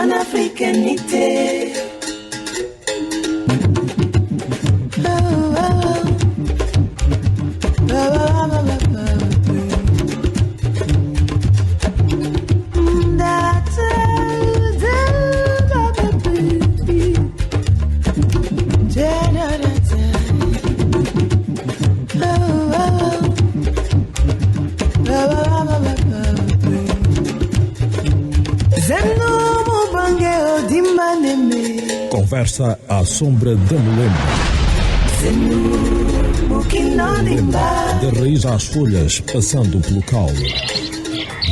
panafricanité. Conversa à sombra da Mulema. Da raiz às folhas, passando pelo caule.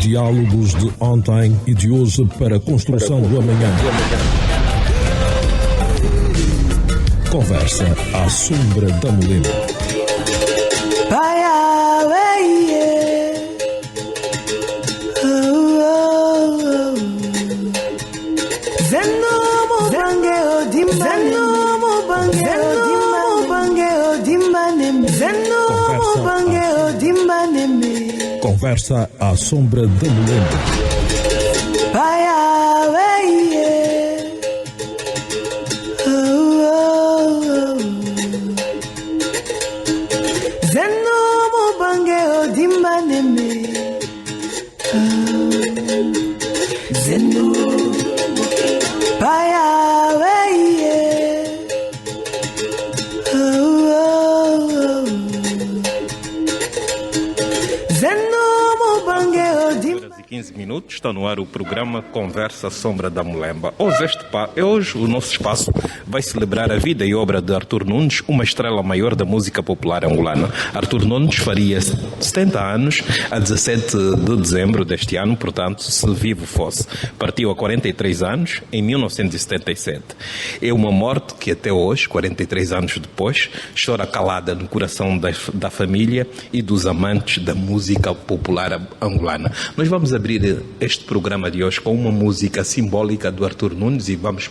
Diálogos de ontem e de hoje para a construção do amanhã. Conversa à sombra da Mulema. Conversa à sombra da Mulema. Minutos, está no ar o programa Conversa Sombra da Mulemba. Hoje o nosso espaço vai celebrar a vida e obra de Artur Nunes, uma estrela maior da música popular angolana. Artur Nunes faria 70 anos a 17 de dezembro deste ano, portanto, se vivo fosse. Partiu a 43 anos, em 1977. É uma morte que até hoje, 43 anos depois, chora calada no coração da família e dos amantes da música popular angolana. Nós vamos abrir este programa de hoje com uma música simbólica do Artur Nunes e vamos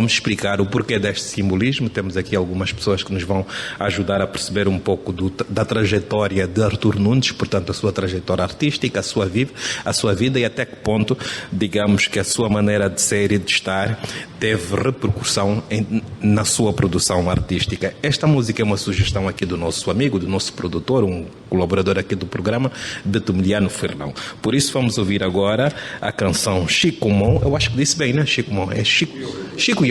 explicar o porquê deste simbolismo. Temos aqui algumas pessoas que nos vão ajudar a perceber um pouco da trajetória de Artur Nunes, portanto a sua trajetória artística, a sua vida e até que ponto, digamos, que a sua maneira de ser e de estar teve repercussão na sua produção artística. Esta música é uma sugestão aqui do nosso amigo, do nosso produtor, um colaborador aqui do programa, de Tumiliano Fernão. Por isso vamos ouvir agora a canção Chico Mon. Eu acho que disse bem, né? Chico Mon. É Chico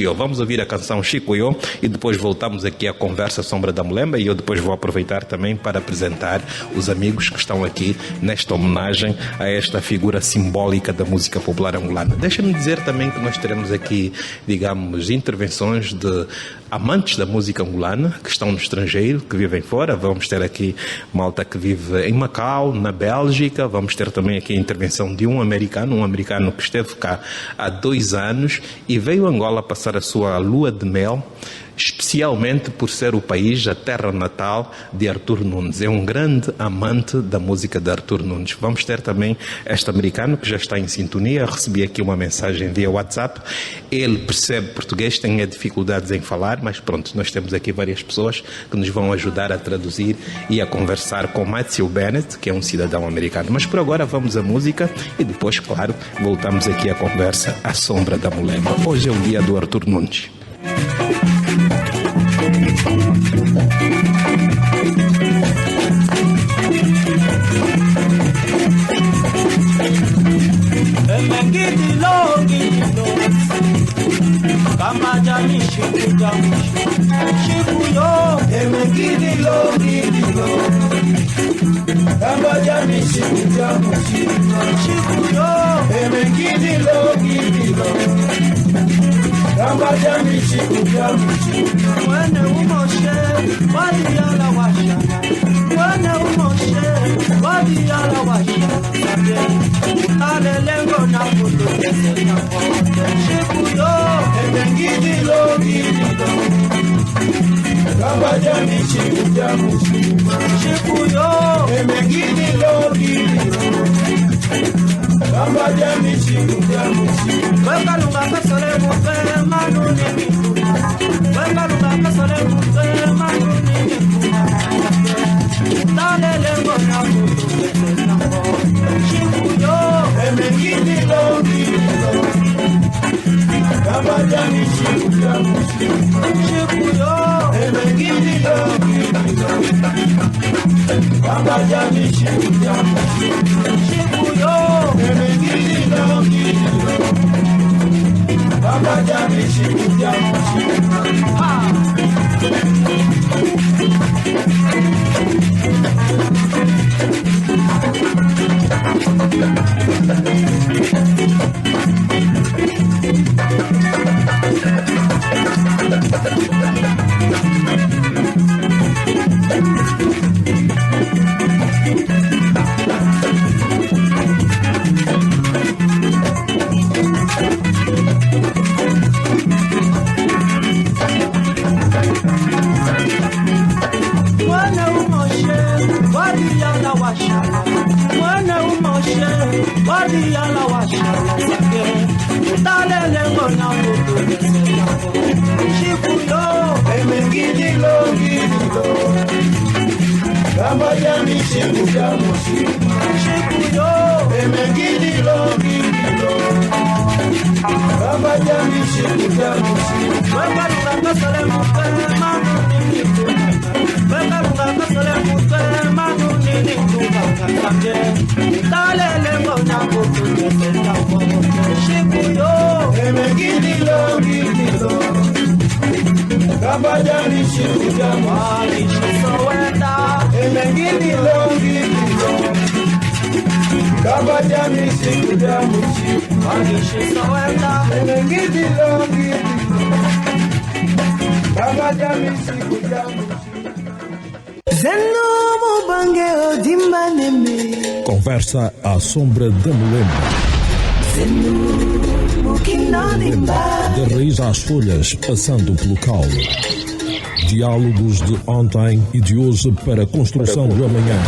Yo. Vamos ouvir a canção Chico Yo e depois voltamos aqui à Conversa Sombra da Mulemba e eu depois vou aproveitar também para apresentar os amigos que estão aqui nesta homenagem a esta figura simbólica da música popular angolana. Deixa-me dizer também que nós teremos aqui, digamos, intervenções de amantes da música angolana que estão no estrangeiro, que vivem fora. Vamos ter aqui malta que vive em Macau, na Bélgica. Vamos ter também aqui a intervenção de um americano que esteve cá há 2 anos e veio a Angola passar a sua lua de mel, especialmente por ser o país, a terra natal de Artur Nunes. É um grande amante da música de Artur Nunes. Vamos ter também este americano que já está em sintonia. Recebi aqui uma mensagem via WhatsApp. Ele percebe português, tem dificuldades em falar, mas pronto, nós temos aqui várias pessoas que nos vão ajudar a traduzir e a conversar com Matthew Bennett, que é um cidadão americano. Mas por agora vamos à música e depois, claro, voltamos aqui à conversa à sombra da Mulemba. Hoje é o dia do Artur Nunes. Conversa à sombra da Mulemba. Da raiz às folhas, passando pelo caule. Diálogos de ontem e de hoje para a construção do amanhã.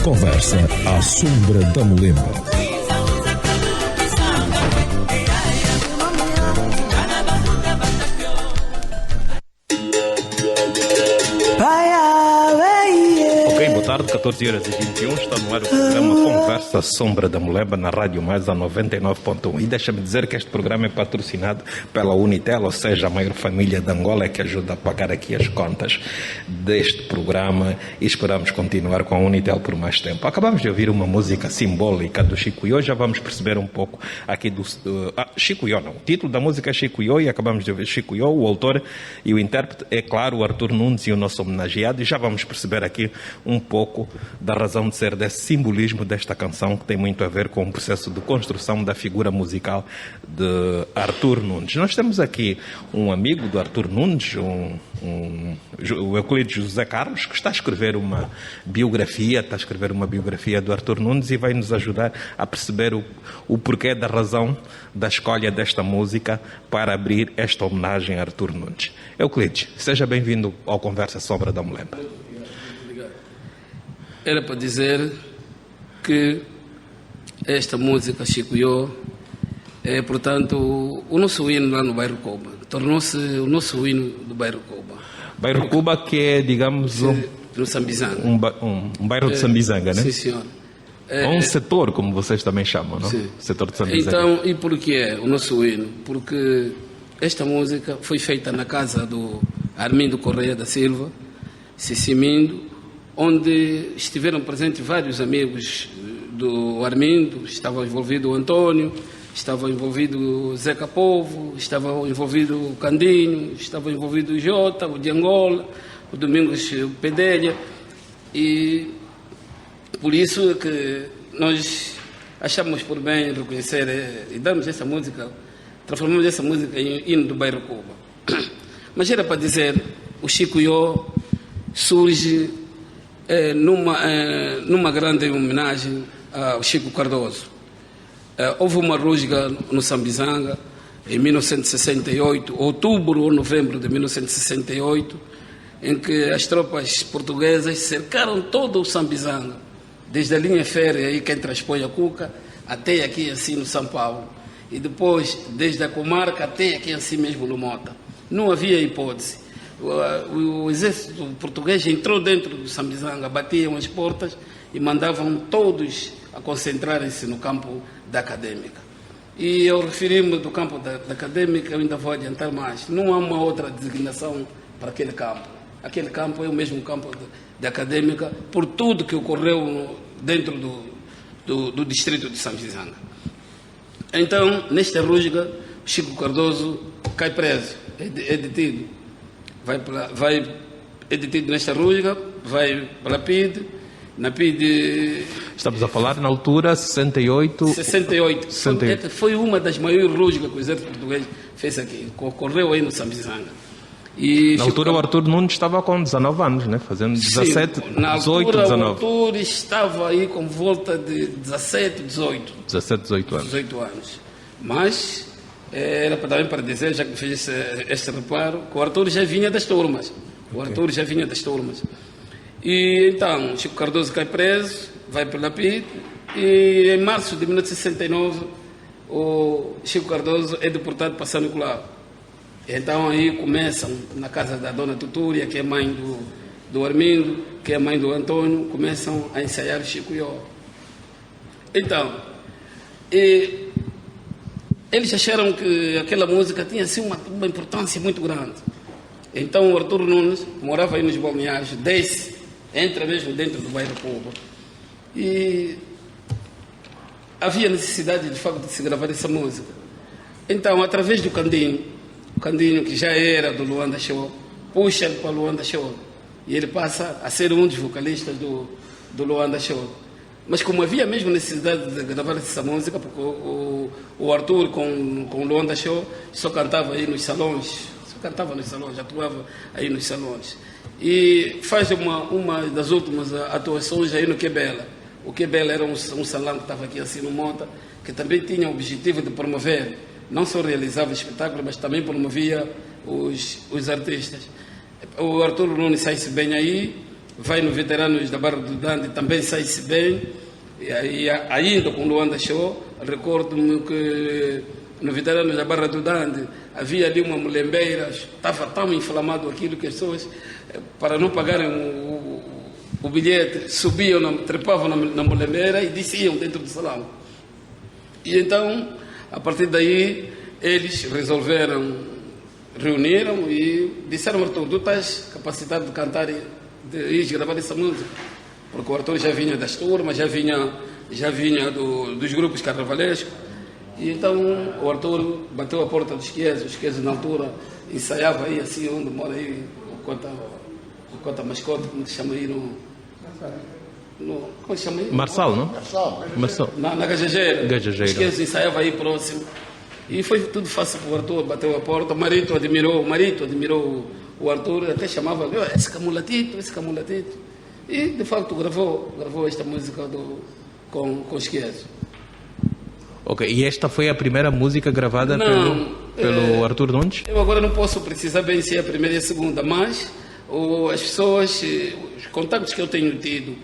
Conversa à sombra da Mulemba. Boa tarde, 14h21, está no ar o programa Conversa Sombra da Mulemba na Rádio Mais a 99.1. E deixa-me dizer que este programa é patrocinado pela Unitel, ou seja, a maior família de Angola que ajuda a pagar aqui as contas deste programa, e esperamos continuar com a Unitel por mais tempo. Acabamos de ouvir uma música simbólica do Chico Iô, já vamos perceber um pouco aqui do... Chico Iô não, o título da música é Chico Iô e acabamos de ouvir Chico Iô, o autor e o intérprete é claro o Artur Nunes e o nosso homenageado, e já vamos perceber aqui um pouco da razão de ser desse simbolismo desta canção, que tem muito a ver com o processo de construção da figura musical de Artur Nunes. Nós temos aqui um amigo do Artur Nunes, o Euclides José Carlos, que está a escrever uma biografia, do Artur Nunes, e vai nos ajudar a perceber o porquê da razão da escolha desta música para abrir esta homenagem a Artur Nunes. Euclides, seja bem-vindo ao Conversa Sombra da Mulemba. Era para dizer que esta música Chico Iô é, portanto, o nosso hino lá no bairro Coba. Tornou-se o nosso hino do bairro Coba. Bairro Coba, que é, digamos, no Sambizanga. Um bairro de Sambizanga, né? Sim, senhor. Um setor, como vocês também chamam, não? Sim. Setor de Sambizanga. Então, e por que é o nosso hino? Porque esta música foi feita na casa do Armindo Correia da Silva, Cicimindo, onde estiveram presentes vários amigos do Armindo, estava envolvido o Antônio, estava envolvido o Zeca Povo, estava envolvido o Candinho, estava envolvido o Jota, o de Angola, o Domingos Pedelha, e por isso que nós achamos por bem reconhecer e darmos essa música, transformamos essa música em hino do bairro Cuba. Mas era para dizer, o Chico Iô surge numa grande homenagem ao Chico Cardoso. Houve uma rusga no Sambizanga em 1968, outubro ou novembro de 1968, em que as tropas portuguesas cercaram todo o Sambizanga, desde a linha férrea aí que transpõe a Cuca até aqui assim no São Paulo, e depois desde a comarca até aqui assim mesmo no Mota. Não havia hipótese. O exército português entrou dentro do Sambizanga, batiam as portas e mandavam todos a concentrarem-se no campo da Académica. E eu referi-me do campo da Académica, eu ainda vou adiantar mais. Não há uma outra designação para aquele campo. Aquele campo é o mesmo campo de Académica, por tudo que ocorreu dentro do distrito de Sambizanga. Então, nesta rusga, Chico Cardoso cai preso, é detido. É detido nesta rusga, vai para a PIDE. Na PIDE... Estamos a falar na altura 68... 68. Foi uma das maiores rusgas que o exército português fez aqui, que ocorreu aí no Sambizanga. Na altura o Artur Nunes estava com 19 anos, né? Fazendo 17, sim, na 18, altura, 19. O Artur estava aí com volta de 17, 18. 17, 18 anos. 18 anos. Mas era também para dizer, já que fez este reparo, que o Artur já vinha das turmas. O Artur já vinha das turmas. E então, Chico Cardoso cai preso, vai pela PIDE, e em março de 1969 o Chico Cardoso é deportado para São Nicolau. Então aí começam, na casa da dona Tutúria, que é mãe do Armindo, que é mãe do Antônio, começam a ensaiar Chico Ió. Então, eles acharam que aquela música tinha assim, uma importância muito grande. Então o Artur Nunes morava aí nos balneários, entra mesmo dentro do bairro Cuba. E havia necessidade, de facto, de se gravar essa música. Então, através do Candinho, o Candinho, que já era do Luanda Show, puxa ele para o Luanda Show. E ele passa a ser um dos vocalistas do Luanda Show. Mas como havia mesmo necessidade de gravar essa música, porque o Artur com o Luanda Show só cantava aí nos salões, atuava aí nos salões. E faz uma das últimas atuações aí no Quebela. O Quebela era um salão que estava aqui assim no Monta, que também tinha o objetivo de promover, não só realizava espetáculos, mas também promovia os artistas. O Artur Nunes sai-se bem aí, vai no Veteranos da Barra do Dande, também sai-se bem, e ainda com o Luanda Show, recordo-me que no Veteranos da Barra do Dande havia ali uma mulembeira, estava tão inflamado aquilo que as pessoas, para não pagarem o bilhete, subiam, trepavam na mulembeira e desciam dentro do salão. E então, a partir daí, eles reuniram e disseram: Artur, tu estás capacitado de cantar e de ir gravar essa música? Porque o Artur já vinha das turmas, já vinha dos grupos carnavalescos. E então o Artur bateu a porta dos Chiesa. Os Chiesa, na altura, ensaiava aí assim onde mora aí o Cota Mascote, como se chama aí como se chama aí? Marçal, não? Marçal. Na Gajajeira. Gajajeira. Os Chiesa ensaiava aí próximo. E foi tudo fácil para o Artur, bateu a porta. O marido admirou o Artur, até chamava esse camulatito. E de facto gravou esta música com os Chiesa. Ok, e esta foi a primeira música gravada pelo Artur Nunes? Eu agora não posso precisar bem se é a primeira e a segunda, mas as pessoas, os contactos que eu tenho tido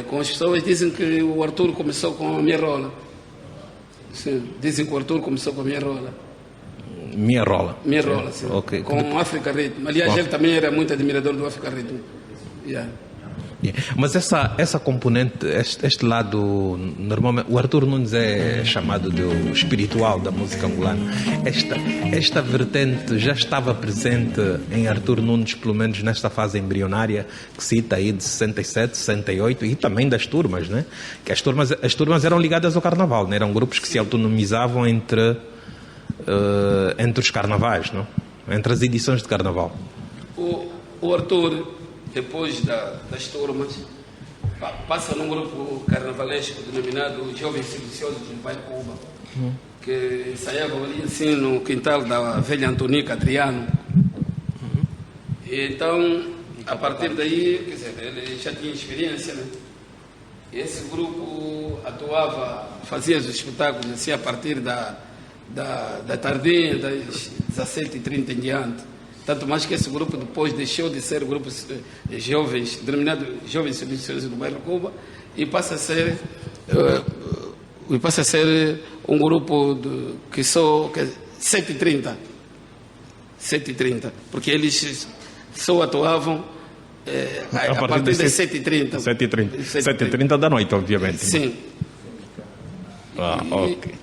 com as pessoas dizem que o Artur começou com a Minha Rola. Sim, dizem que o Artur começou com a Minha Rola. Minha Rola, sim. Okay. Com o África Ritmo. Aliás, ele também era muito admirador do África Ritmo. Yeah. Mas essa componente, este lado, normalmente, o Artur Nunes é chamado de o espiritual da música angolana. Esta vertente já estava presente em Artur Nunes, pelo menos nesta fase embrionária que cita aí de 67, 68 e também das turmas, né? Que as turmas eram ligadas ao carnaval, né? Eram grupos que se autonomizavam entre os carnavais, não? Entre as edições de carnaval. O Artur, depois das turmas, passa num grupo carnavalesco denominado Jovens Silenciosos do Bairro Cuba, que ensaiavam ali assim no quintal da velha Antonica Adriano. E então, a partir daí, quer dizer, ele já tinha experiência, né? E esse grupo fazia os espetáculos assim a partir da tardinha, das 17h30 em diante. Tanto mais que esse grupo depois deixou de ser grupo jovens, denominado Jovens Silenciosos do Bairro Cuba, e passa a ser um grupo que 7h30, porque eles só atuavam a partir das 7h30. 7h30 da noite, obviamente. Sim. Ok.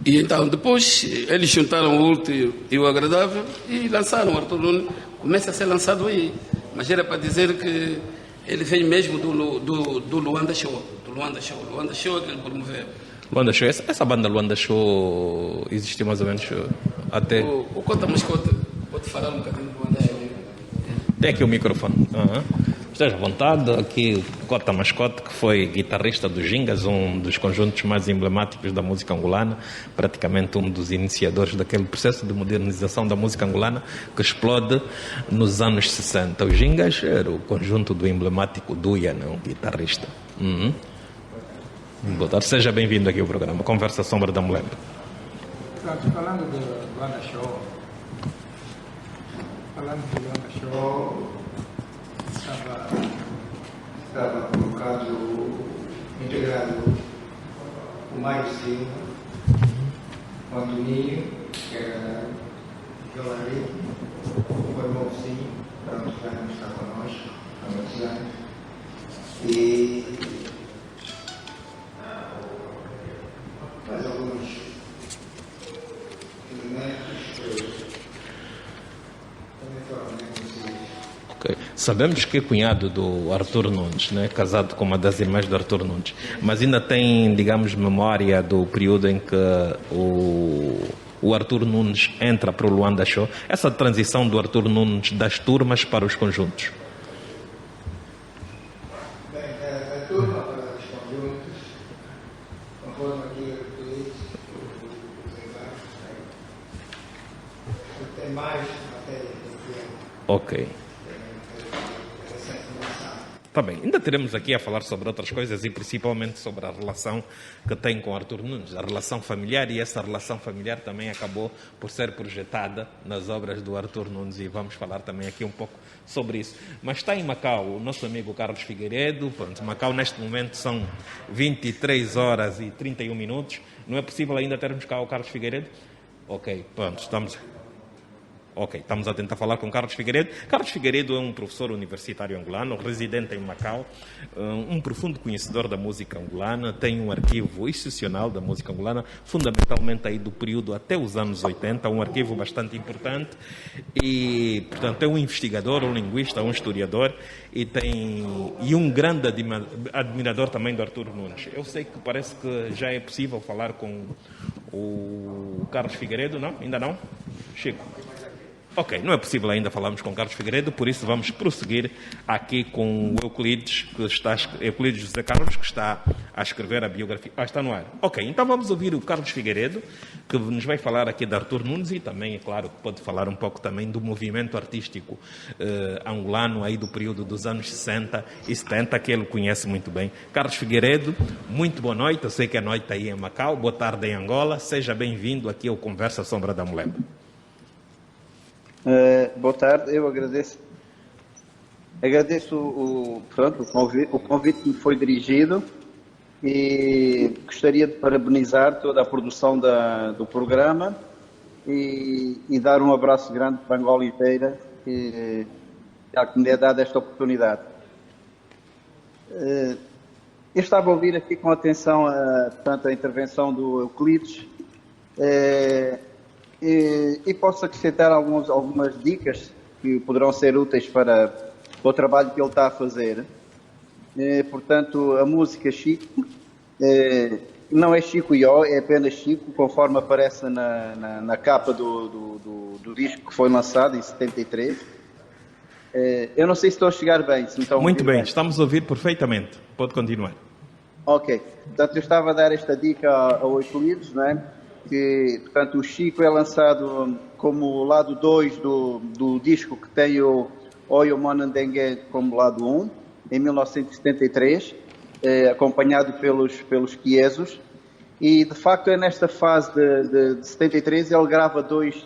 E então, depois, eles juntaram o útil e o agradável e lançaram o Artur Nunes começa a ser lançado aí. Mas era para dizer que ele veio mesmo do Luanda Show. Luanda Show é que ele promoveu. Luanda Show, essa banda Luanda Show existe mais ou menos até... O Cota Mascote pode falar um bocadinho do Luanda Show. Tem aqui o microfone. Esteja à vontade. Aqui o Cota Mascote, que foi guitarrista dos Gingas, um dos conjuntos mais emblemáticos da música angolana, praticamente um dos iniciadores daquele processo de modernização da música angolana que explode nos anos 60. Os Gingas era o conjunto do emblemático Duia, um guitarrista. Boa tarde, seja bem-vindo aqui ao programa Conversa Sombra da Mulemba. Falando do Luanda Show, estava colocado, integrado o Mário Silva, o Antoninho, que era violari, o irmão Vizinho, há muitos anos está connosco, há muitos anos, e mais alguns elementos que também foram bem conhecidos. Okay. Sabemos que é cunhado do Artur Nunes, né? Casado com uma das irmãs do Artur Nunes, mas ainda tem, digamos, memória do período em que o Artur Nunes entra para o Luanda Show, essa transição do Artur Nunes das turmas para os conjuntos. Bem, a turma para os conjuntos, conforme aqui eu disse, tem mais matéria do que Ok. Tá bem, ainda teremos aqui a falar sobre outras coisas e principalmente sobre a relação que tem com Artur Nunes, a relação familiar, e essa relação familiar também acabou por ser projetada nas obras do Artur Nunes e vamos falar também aqui um pouco sobre isso. Mas está em Macau o nosso amigo Carlos Figueiredo. Pronto, Macau neste momento são 23 horas e 31 minutos. Não é possível ainda termos cá o Carlos Figueiredo? Ok, pronto, estamos a tentar falar com Carlos Figueiredo. Carlos Figueiredo é um professor universitário angolano, residente em Macau, um profundo conhecedor da música angolana, tem um arquivo excepcional da música angolana, fundamentalmente aí do período até os anos 80, um arquivo bastante importante e, portanto, é um investigador, um linguista, um historiador e um grande admirador também do Artur Nunes. Eu sei que parece que já é possível falar com o Carlos Figueiredo, não? Ainda não? Chico? Ok, não é possível ainda falarmos com Carlos Figueiredo, por isso vamos prosseguir aqui com o Euclides José Carlos, que está a escrever a biografia. Está no ar. Ok, então vamos ouvir o Carlos Figueiredo, que nos vai falar aqui de Artur Nunes e também, é claro, pode falar um pouco também do movimento artístico angolano aí do período dos anos 60 e 70, que ele conhece muito bem. Carlos Figueiredo, muito boa noite, eu sei que é noite aí em Macau, boa tarde em Angola, seja bem-vindo aqui ao Conversa Sombra da Mulemba. Boa tarde, eu agradeço o convite que me foi dirigido e gostaria de parabenizar toda a produção do programa e dar um abraço grande para a Angola inteira que me é dada esta oportunidade. Eu estava a ouvir aqui com atenção a intervenção do Euclides e posso acrescentar algumas dicas que poderão ser úteis para o trabalho que ele está a fazer. Portanto, a música Chico não é Chico Ió, é apenas Chico, conforme aparece na capa do disco que foi lançado em 73. Eu não sei se estou a chegar bem. Se me estão Muito bem, estamos a ouvir perfeitamente. Pode continuar. Ok, portanto eu estava a dar esta dica ao Euclides, não é? Que, portanto, o Chico é lançado como lado 2 do disco que tem o Oyo Monandengue como lado 1, em 1973, acompanhado pelos Quiesos, e de facto é nesta fase de 73 ele grava dois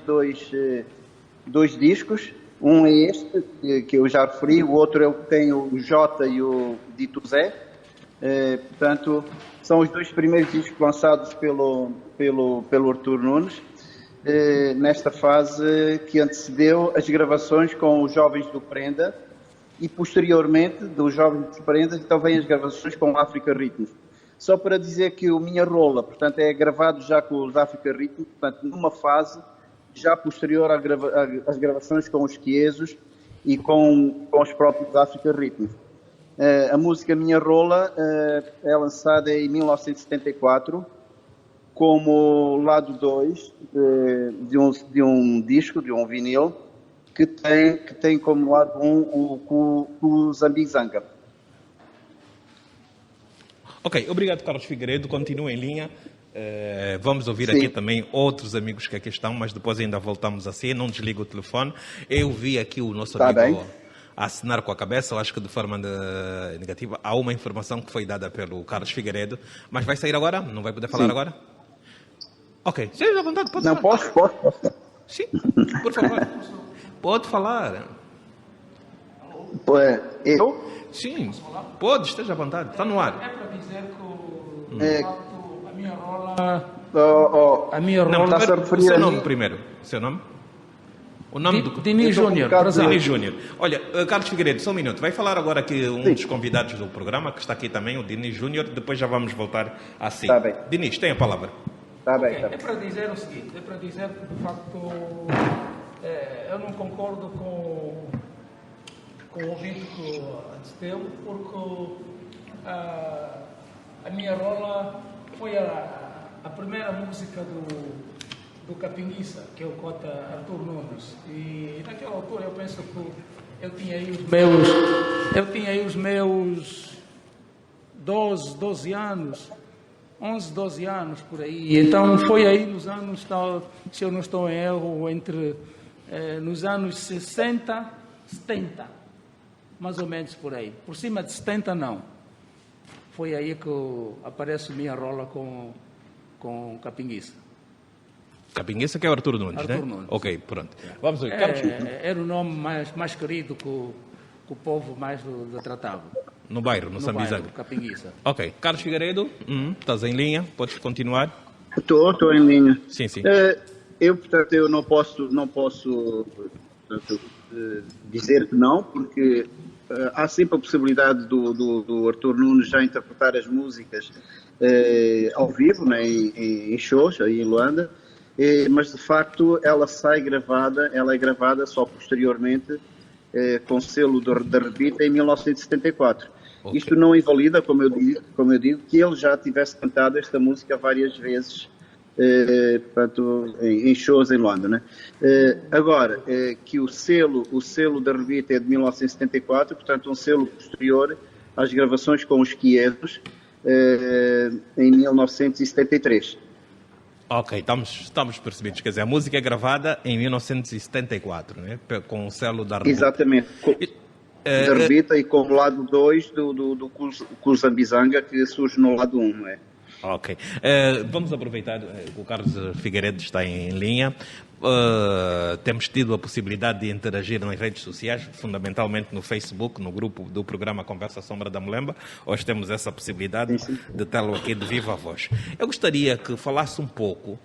discos, um é este, que eu já referi, o outro é o que tem o Jota e o Dito Zé. Portanto, são os dois primeiros discos lançados pelo Artur Nunes, nesta fase que antecedeu as gravações com os Jovens do Prenda e posteriormente dos Jovens do Prenda então vêm as gravações com o África Ritmos. Só para dizer que o Minha Rola, portanto, é gravado já com os África Ritmos, portanto, numa fase já posterior às gravações com os Quiesos e com os próprios Africa Rhythms. A música Minha Rola é lançada em 1974 como lado 2 de um disco, de um vinil, que tem como lado 1 o Zambizanga. Ok, obrigado, Carlos Figueiredo. Continua em linha. Vamos ouvir Sim. aqui também outros amigos que aqui estão, mas depois ainda voltamos a si. Não desliga o telefone. Eu vi aqui o nosso Tá amigo bem. a assinar com a cabeça, eu acho que de forma negativa. Há uma informação que foi dada pelo Carlos Figueiredo, mas vai sair agora? Não vai poder falar Sim. agora? Ok, seja à vontade, pode Não, falar. posso. Sim, por favor. Pode falar. Eu? Sim, pode, esteja à vontade. Está no ar. É para dizer que É, a minha rola. oh, A minha Não, rola. está-se a primeiro, o referir seu a nome mim? primeiro. Seu nome? O nome do... Dini Eu tô com Júnior, um bocado empresário. Dini Júnior. Olha, Carlos Figueiredo, só um minuto. Vai falar agora aqui um dos convidados do programa, que está aqui também, o Dini Júnior. Depois já vamos voltar a si. Tá bem. Dinis, tem a palavra. Está bem, Ok, está é bem. para dizer o seguinte, é para dizer que de facto eu não concordo com o ouvinte que antecedeu, porque a minha rola foi a primeira música do Capinguiça, que é o cota Artur Nunes. E naquela altura eu penso que eu tinha aí os meus 12 anos, 11, 12 anos por aí. Então foi aí nos anos, se eu não estou em erro, nos anos 60, 70, mais ou menos por aí. Por cima de 70 não. Foi aí que aparece minha rola com Capinguiça. Capinguiça, que é o Artur Nunes, Artur né? Nunes. Ok, pronto. Vamos ver. Carlos, Era o nome mais querido que o povo mais do tratava. no bairro, no No Sambizanga. bairro, Capinguiça. Ok. Carlos Figueiredo, estás em linha, podes continuar. Estou em linha. Sim, sim. Portanto, eu não posso portanto, dizer que não, porque há sempre a possibilidade do Artur Nunes já interpretar as músicas ao vivo, né, em shows, aí em Luanda, mas de facto ela é gravada só posteriormente com selo da Rebita em 1974. Ok. Isto não invalida, como eu digo, que ele já tivesse cantado esta música várias vezes, portanto, em shows em Luanda, né? Agora, que o selo da Rebita é de 1974, portanto, um selo posterior às gravações com os Quietos em 1973. Ok, estamos percebidos. Quer dizer, a música é gravada em 1974, né? Com o selo da Rebita. Exatamente. Da Rebita e com o lado 2 do Kuzambizanga, que surge no lado 1, não é? Ok. Vamos aproveitar que o Carlos Figueiredo está em linha. Temos tido a possibilidade de interagir nas redes sociais, fundamentalmente no Facebook, no grupo do programa Conversa Sombra da Mulemba. Hoje temos essa possibilidade de tê-lo aqui de viva voz. Eu gostaria que falasse um pouco,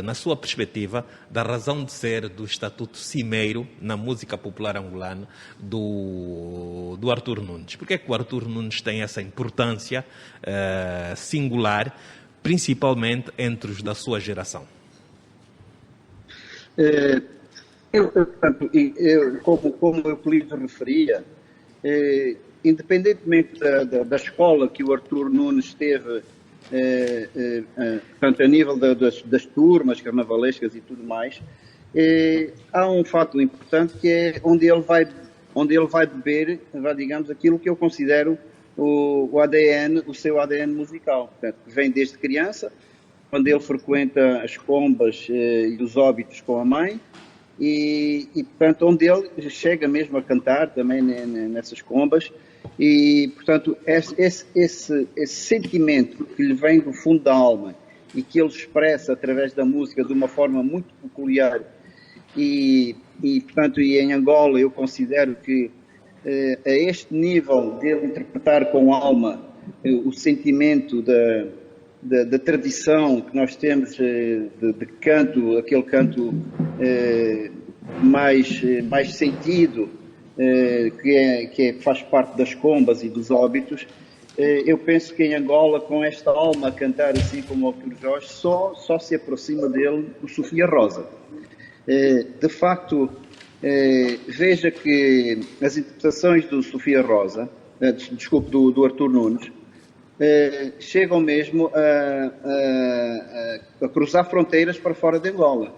na sua perspectiva, da razão de ser do Estatuto Cimeiro na música popular angolana do Artur Nunes. Por que é que o Artur Nunes tem essa importância singular, principalmente entre os da sua geração? Como o Euclides referia, independentemente da escola que o Artur Nunes teve, portanto, a nível das turmas carnavalescas e tudo mais, há um fato importante que é onde ele vai beber, digamos, aquilo que eu considero o seu ADN musical. Portanto, vem desde criança, quando ele frequenta as combas e os óbitos com a mãe, e portanto, onde ele chega mesmo a cantar também nessas combas, e portanto, esse sentimento que lhe vem do fundo da alma e que ele expressa através da música de uma forma muito peculiar, e portanto, e em Angola eu considero que a este nível dele interpretar com alma o sentimento da tradição que nós temos de canto, aquele canto mais sentido, que faz parte das combas e dos óbitos. Eu penso que em Angola, com esta alma a cantar assim como o Artur Jorge, só se aproxima dele o Sofia Rosa. De facto, veja que as interpretações do Sofia Rosa, desculpe, do Artur Nunes, chegam mesmo a cruzar fronteiras para fora de Angola.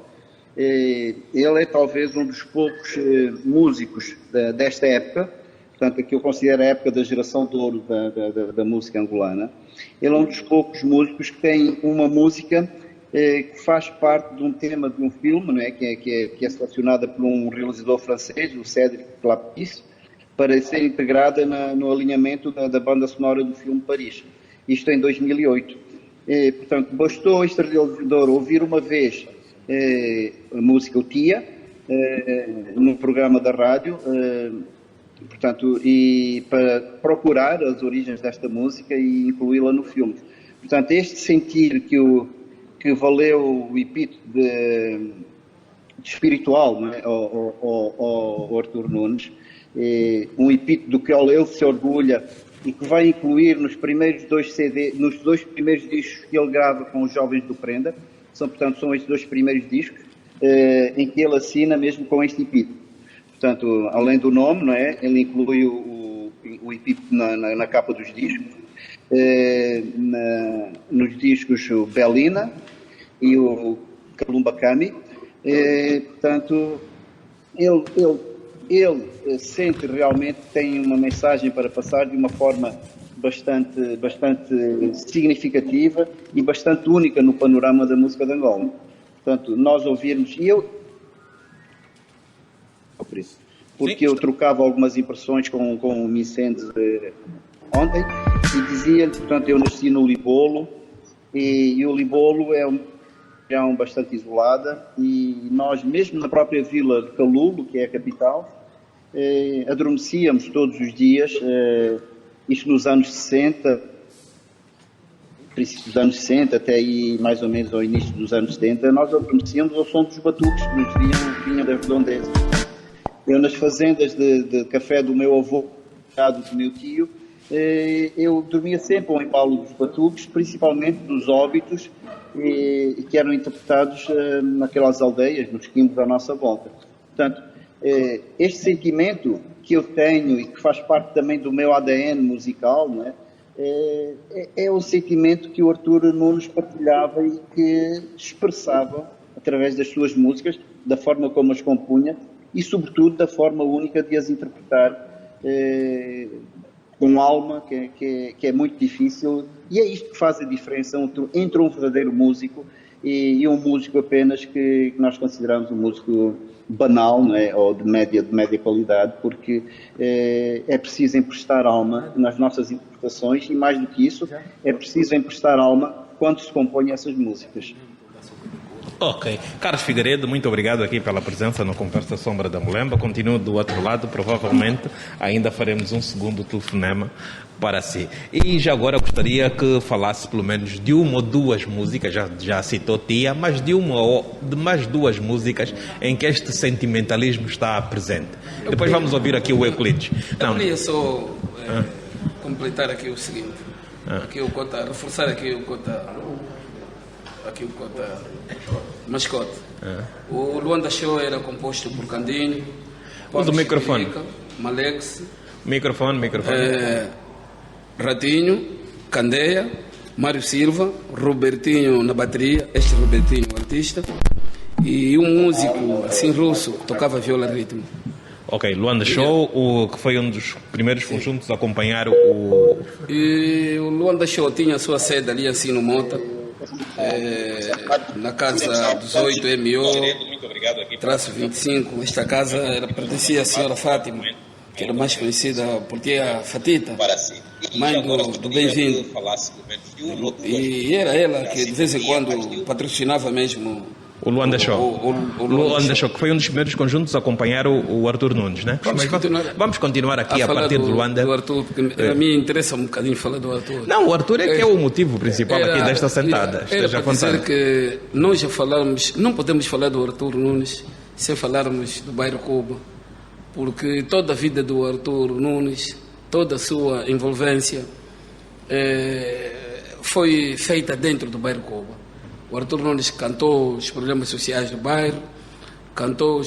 Ele é talvez um dos poucos músicos desta época, portanto, aqui eu considero a época da geração de ouro da música angolana. Ele é um dos poucos músicos que tem uma música que faz parte de um tema de um filme, não é? que é selecionada por um realizador francês, o Cédric Clapis, para ser integrada no alinhamento da banda sonora do filme Paris. Isto em 2008. Portanto, bastou este realizador ouvir uma vez a música O Tia, num programa da rádio, portanto, e para procurar as origens desta música e incluí-la no filme. Portanto, este sentir que valeu o epíteto de espiritual, não é? ao Artur Nunes, um epíteto do que ele se orgulha e que vai incluir nos primeiros dois primeiros discos que ele grava com os Jovens do Prenda. Portanto, são estes 2 primeiros discos em que ele assina mesmo com este epíteto. Portanto, além do nome, não é? Ele inclui o epíteto na capa dos discos, nos discos o Belina e o Kalumbakami. Portanto, ele sente realmente que tem uma mensagem para passar de uma forma bastante significativa e bastante única no panorama da música de Angola. Portanto, nós ouvirmos, porque eu trocava algumas impressões com o Micendes ontem e dizia-lhe, portanto, eu nasci no Libolo e o Libolo é uma região bastante isolada e nós, mesmo na própria vila de Calulo, que é a capital, adormecíamos todos os dias, isto nos anos 60, princípios dos anos 60, até aí mais ou menos ao início dos anos 70, nós adormecíamos ao som dos batuques que nos vinham das redondezas. Eu, nas fazendas de café do meu avô, do meu tio, eu dormia sempre ao embalo dos batuques, principalmente dos óbitos, que eram interpretados naquelas aldeias, nos quimbos à nossa volta. Portanto, este sentimento que eu tenho e que faz parte também do meu ADN musical, não é? É um sentimento que o Artur Nunes partilhava e que expressava através das suas músicas, da forma como as compunha e, sobretudo, da forma única de as interpretar com alma, que é muito difícil. E é isto que faz a diferença entre um verdadeiro músico e um músico apenas que nós consideramos um músico banal, não é? Ou de média qualidade, porque é preciso emprestar alma nas nossas interpretações e, mais do que isso, é preciso emprestar alma quando se compõem essas músicas. Ok. Carlos Figueiredo, muito obrigado aqui pela presença no Conversa Sombra da Mulemba. Continuo do outro lado, provavelmente ainda faremos um segundo telefonema para si. E já agora gostaria que falasse pelo menos de uma ou 2 músicas, já citou Tia, mas de mais 2 músicas em que este sentimentalismo está presente. Depois vamos ouvir aqui o Euclides. Eu queria só completar aqui o seguinte, aqui o Cota, reforçar aqui o Cota Mascote. O Luanda Show era composto por Candinho, do microfone, Malex, microfone. Ratinho, Candeia, Mário Silva, Robertinho na bateria, este Robertinho, artista, e um músico assim russo que tocava viola ritmo. Ok, Luanda Show, que foi um dos primeiros conjuntos a acompanhar o... E o Luanda Show tinha a sua sede ali assim no Mota, na casa 18 MO-25. Esta casa pertencia à senhora Fátima, que era mais conhecida por tia Fatita, mãe do Bem-vindo. E era ela que de vez em quando patrocinava mesmo o Luanda Show. O Luanda Show, que foi um dos primeiros conjuntos a acompanhar o Artur Nunes, né? Vamos continuar aqui a partir do Luanda. Do Artur, porque a mim interessa um bocadinho falar do Artur. Não, o Artur é que é o motivo principal aqui desta sentada. Era para dizer que nós já falamos, não podemos falar do Artur Nunes sem falarmos do bairro Cuba, porque toda a vida do Artur Nunes, toda a sua envolvência foi feita dentro do bairro Cuba. O Artur Nunes cantou os problemas sociais do bairro, cantou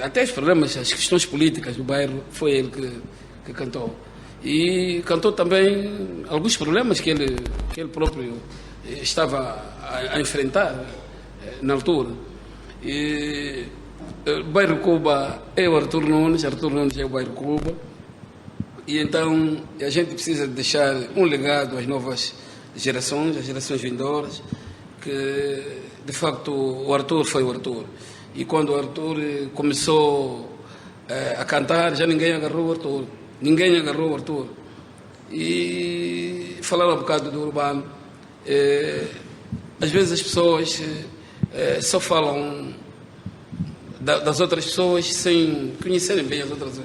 até os problemas, as questões políticas do bairro, foi ele que cantou. E cantou também alguns problemas que ele próprio estava a enfrentar na altura. E o bairro Cuba é o Artur Nunes é o bairro Cuba. E então a gente precisa deixar um legado às novas gerações, às gerações vindouras, que de facto o Artur foi o Artur. E quando o Artur começou a cantar, já ninguém agarrou o Artur. Ninguém agarrou o Artur. E falaram um bocado do Urbano. Às vezes as pessoas só falam das outras pessoas sem conhecerem bem as outras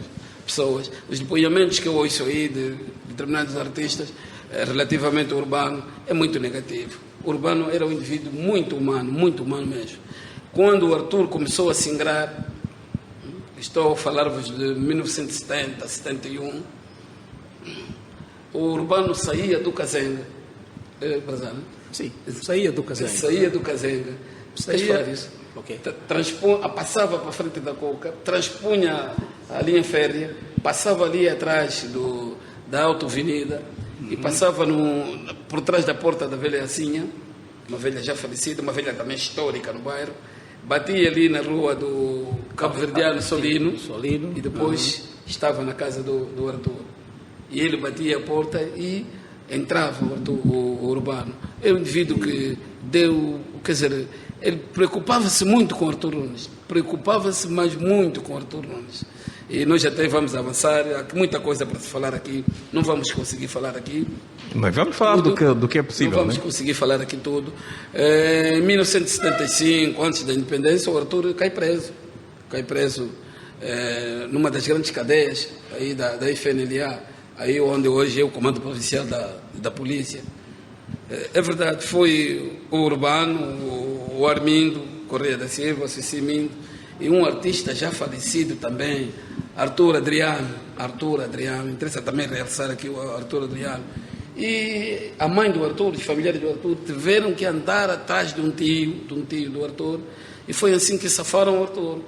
pessoas. Os depoimentos que eu ouço aí de determinados artistas relativamente ao Urbano é muito negativo. O Urbano era um indivíduo muito humano mesmo. Quando o Artur começou a singrar, estou a falar-vos de 1970, 71, o Urbano saía do Kazenga. Sim, saía do Kazenga. Saía do Kazenga. Okay. Passava para a frente da Coca, transpunha a linha férrea, passava ali atrás da autoavenida e passava por trás da porta da velha Assinha, uma velha já falecida, uma velha também histórica no bairro, batia ali na rua do Cabo Verdeano Solino e depois estava na casa do Artur. E ele batia a porta e entrava o Urbano. É um indivíduo que ele preocupava-se muito com Artur Nunes, mas muito com Artur Nunes. E nós até vamos avançar, há muita coisa para se falar aqui, não vamos conseguir falar aqui. Mas vamos falar do que é possível, não vamos conseguir falar aqui tudo. Em 1975, antes da independência, o Artur cai preso numa das grandes cadeias aí da FNLA, aí onde hoje é o comando provincial da polícia. É verdade, foi o Urbano, o Armindo Correia da Silva, o Cecimindo, e um artista já falecido também, Artur Adriano, interessa também realçar aqui o Artur Adriano. E a mãe do Artur, os familiares do Artur, tiveram que andar atrás de um tio do Artur, e foi assim que safaram o Artur.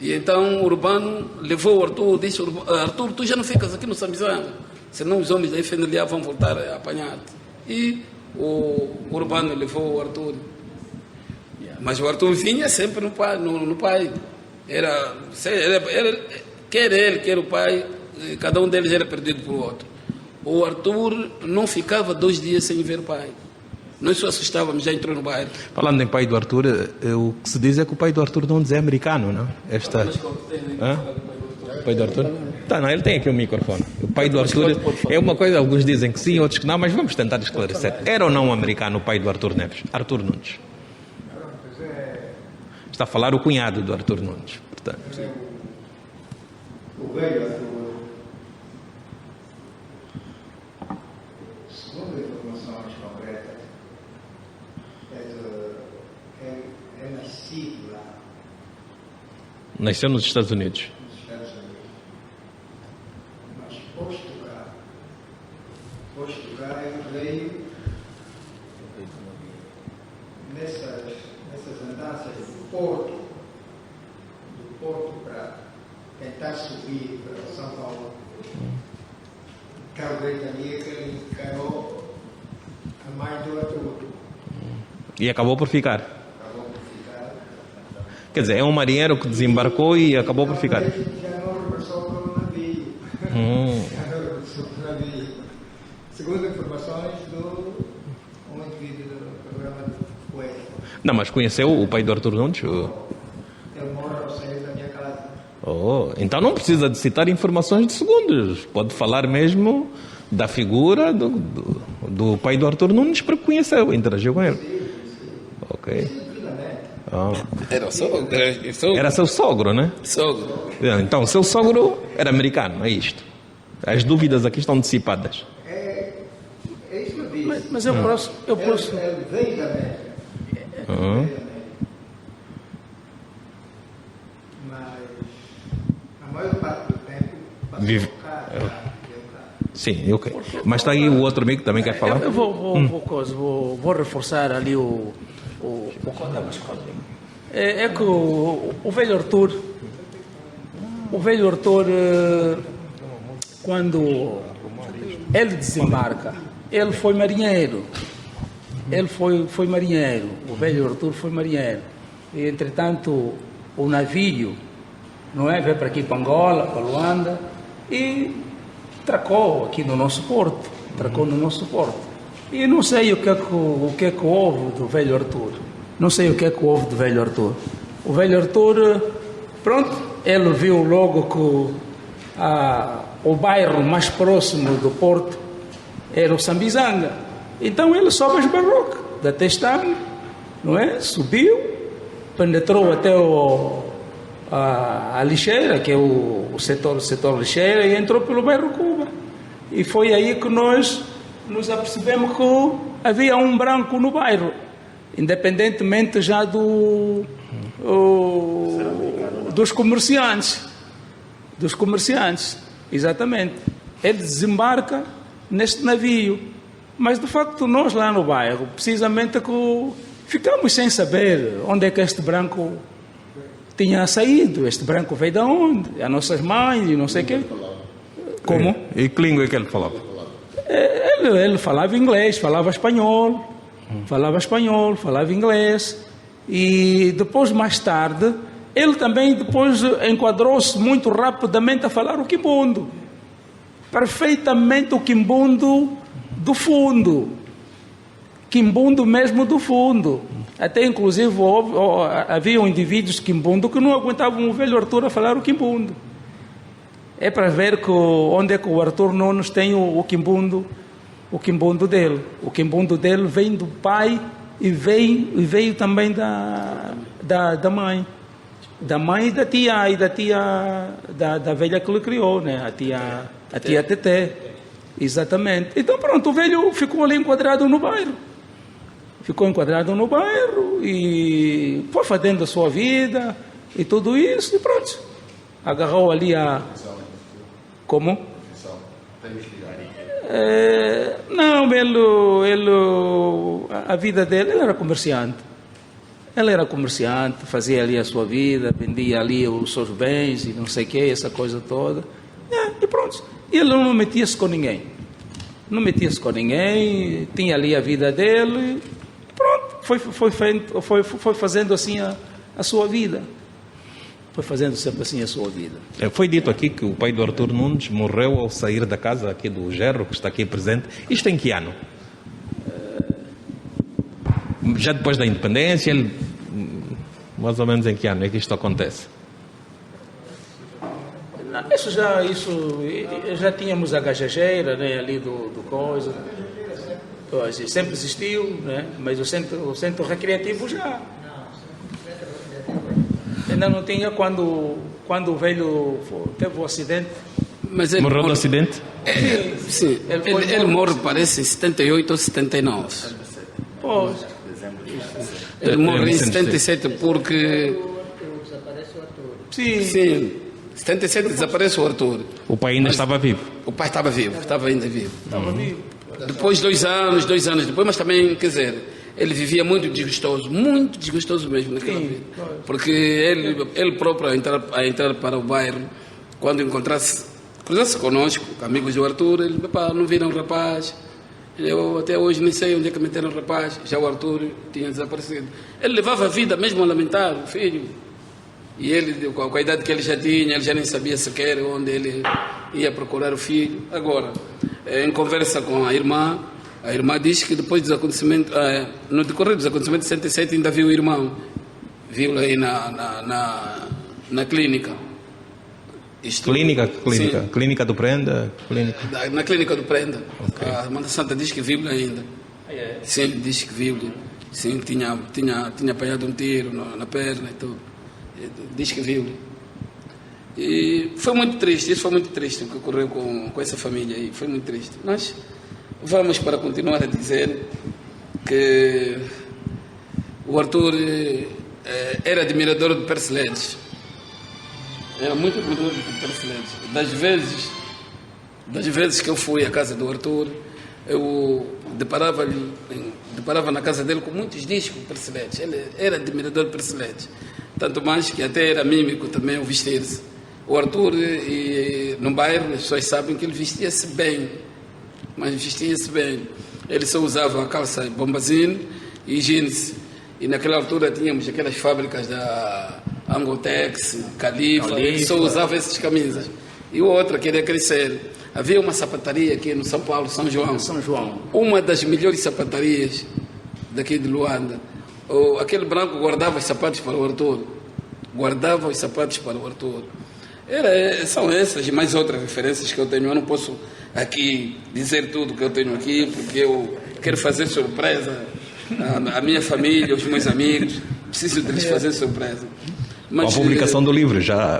E então o Urbano levou o Artur, disse: Artur, tu já não ficas aqui no Sambizanga, senão os homens da FNLA vão voltar a apanhar-te. E o Urbano levou o Artur. Mas o Artur vinha sempre no pai. Quer ele, quer o pai, cada um deles era perdido por outro. O Artur não ficava 2 dias sem ver o pai. Nós só assustávamos, já entrou no bairro. Falando em pai do Artur, o que se diz é que o pai do Artur Nunes é americano, não? O pai do Artur? Tá, não, ele tem aqui um microfone. O pai do Artur é uma coisa, alguns dizem que sim, outros que não, mas vamos tentar esclarecer. Era ou não americano o pai do Artur Neves? Artur Nunes. Está a falar o cunhado do Artur Nunes, portanto. O velho Artur, segundo informações concretas, é nascido lá. Nasceu nos Estados Unidos. Mas posto cá, ele veio nessas andanças do Porto para tentar subir para São Paulo. Talvez ali que ele encarou a mãe do Artur. E acabou por ficar. Quer dizer, é um marinheiro que desembarcou e acabou por ficar. Já não regressou para o navio. Já não regressou para o navio. Segundo informações um indivíduo do programa do Coelho. Não, mas conheceu o pai do Artur Nunes? Ele mora ao sair da minha casa. Então não precisa de citar informações de segundos. Pode falar mesmo da figura do pai do Artur Nunes, porque conheceu, interagiu com ele. Sim. Ok. Era o sogro. Era seu sogro, né? Sogro. Então, seu sogro era americano, é isto. As dúvidas aqui estão dissipadas. É isso que eu disse. Mas eu posso. Ele veio da América. Mas a maior parte do tempo Vive. passou cá. Sim, ok. Mas está aí o outro amigo que também quer falar? Eu vou reforçar ali o É que o velho Arthur, quando ele desembarca, ele foi marinheiro. Ele foi marinheiro, o velho Arthur foi marinheiro. E, entretanto, o navio, não é, veio para aqui, para Angola, para Luanda, e tracou aqui no nosso porto. E não sei o que é que houve do velho Arthur. O velho Arthur, pronto, ele viu logo que o bairro mais próximo do porto era o Sambizanga. Então ele sobe as barrocas da Testanga, não é? Subiu, penetrou até a lixeira, que é o setor lixeira, e entrou pelo bairro Cuba. E foi aí que nós nos apercebemos que havia um branco no bairro, independentemente já dos comerciantes. Exatamente. Ele desembarca neste navio. Mas, de facto, nós lá no bairro, precisamente que ficamos sem saber onde é que este branco tinha saído. Este branco veio de onde? As nossas mães e não sei o quê. Como? E que língua é que ele falava? Ele falava inglês, falava espanhol, falava inglês. E depois, mais tarde, ele também depois enquadrou-se muito rapidamente a falar o quimbundo. Perfeitamente o quimbundo do fundo. Quimbundo mesmo do fundo. Até, inclusive, havia indivíduos de quimbundo que não aguentavam o velho Arthur a falar o quimbundo. É para ver onde é que o Arthur Nunes tem o quimbundo dele. O quimbundo dele vem do pai e veio também da mãe. Da mãe e da tia da velha que lhe criou, né? A tia Teté. Exatamente. Então pronto, o velho ficou ali enquadrado no bairro. E foi fazendo a sua vida e tudo isso, e pronto. Agarrou ali Como? Não, a vida dele, ele era comerciante. Fazia ali a sua vida, vendia ali os seus bens e não sei o que, essa coisa toda. E pronto. E ele não metia-se com ninguém. Tinha ali a vida dele. Pronto, foi fazendo assim a sua vida. Foi fazendo sempre assim a sua vida. Foi dito aqui que o pai do Arthur Nunes morreu ao sair da casa aqui do Gerro, que está aqui presente. Isto em que ano? Já depois da independência, mais ou menos em que ano é que isto acontece? Isso já tínhamos a gajageira, né, ali do coisa. Pois, sempre existiu, né? Mas o centro recreativo já. Ainda não tinha quando o velho teve o acidente. Mas ele morreu no acidente? Sim. Ele morre, parece, em 78 ou 79. Pois. Ele morre em 77 porque... Sim. 77 desaparece o Arthur. O pai ainda estava vivo? O pai estava vivo, estava ainda vivo. Depois, 2 anos depois, mas também, quer dizer, ele vivia muito desgostoso mesmo naquela vida. Porque ele próprio, a entrar para o bairro, quando cruzasse conosco, amigos do Arthur, ele, não viram o rapaz. Eu até hoje nem sei onde é que meteram o rapaz. Já o Arthur tinha desaparecido. Ele levava a vida mesmo a lamentar o filho. E ele, com a idade que ele já tinha, ele já nem sabia sequer onde ele ia procurar o filho. Agora, em conversa com a irmã diz que depois dos acontecimentos, no decorrer dos acontecimentos de 67, ainda viu o irmão. Viu-o aí na clínica. Clínica? Sim. Clínica do Prenda? Na clínica do Prenda. Okay. A Mãe Santa diz que viu-o ainda. Sim, diz que viu-o. Sim, tinha apanhado um tiro na perna e tudo. Diz que viu. E foi muito triste, isso foi muito triste o que ocorreu com essa família aí, foi muito triste. Mas vamos para continuar a dizer que o Arthur era admirador de Persiledes. Era muito admirador de Persiledes. Das vezes que eu fui à casa do Arthur, eu deparava-lhe deparava na casa dele com muitos discos Persiletes. Ele era admirador de Persiletes. Tanto mais que até era mímico também o vestir-se. O Arthur, no bairro, as pessoas sabem que ele vestia-se bem, mas vestia-se bem. Ele só usava a calça bombazine e jeans. E naquela altura tínhamos aquelas fábricas da Angotex, Califa, ele só usava essas camisas. E o outro queria crescer. Havia uma sapataria aqui no São Paulo, São João. Uma das melhores sapatarias daqui de Luanda. Aquele branco guardava os sapatos para o Arthur. São essas e mais outras referências que eu tenho. Eu não posso aqui dizer tudo que eu tenho aqui, porque eu quero fazer surpresa à minha família, aos meus amigos. Preciso de lhes fazer surpresa. Mas, a publicação do livro,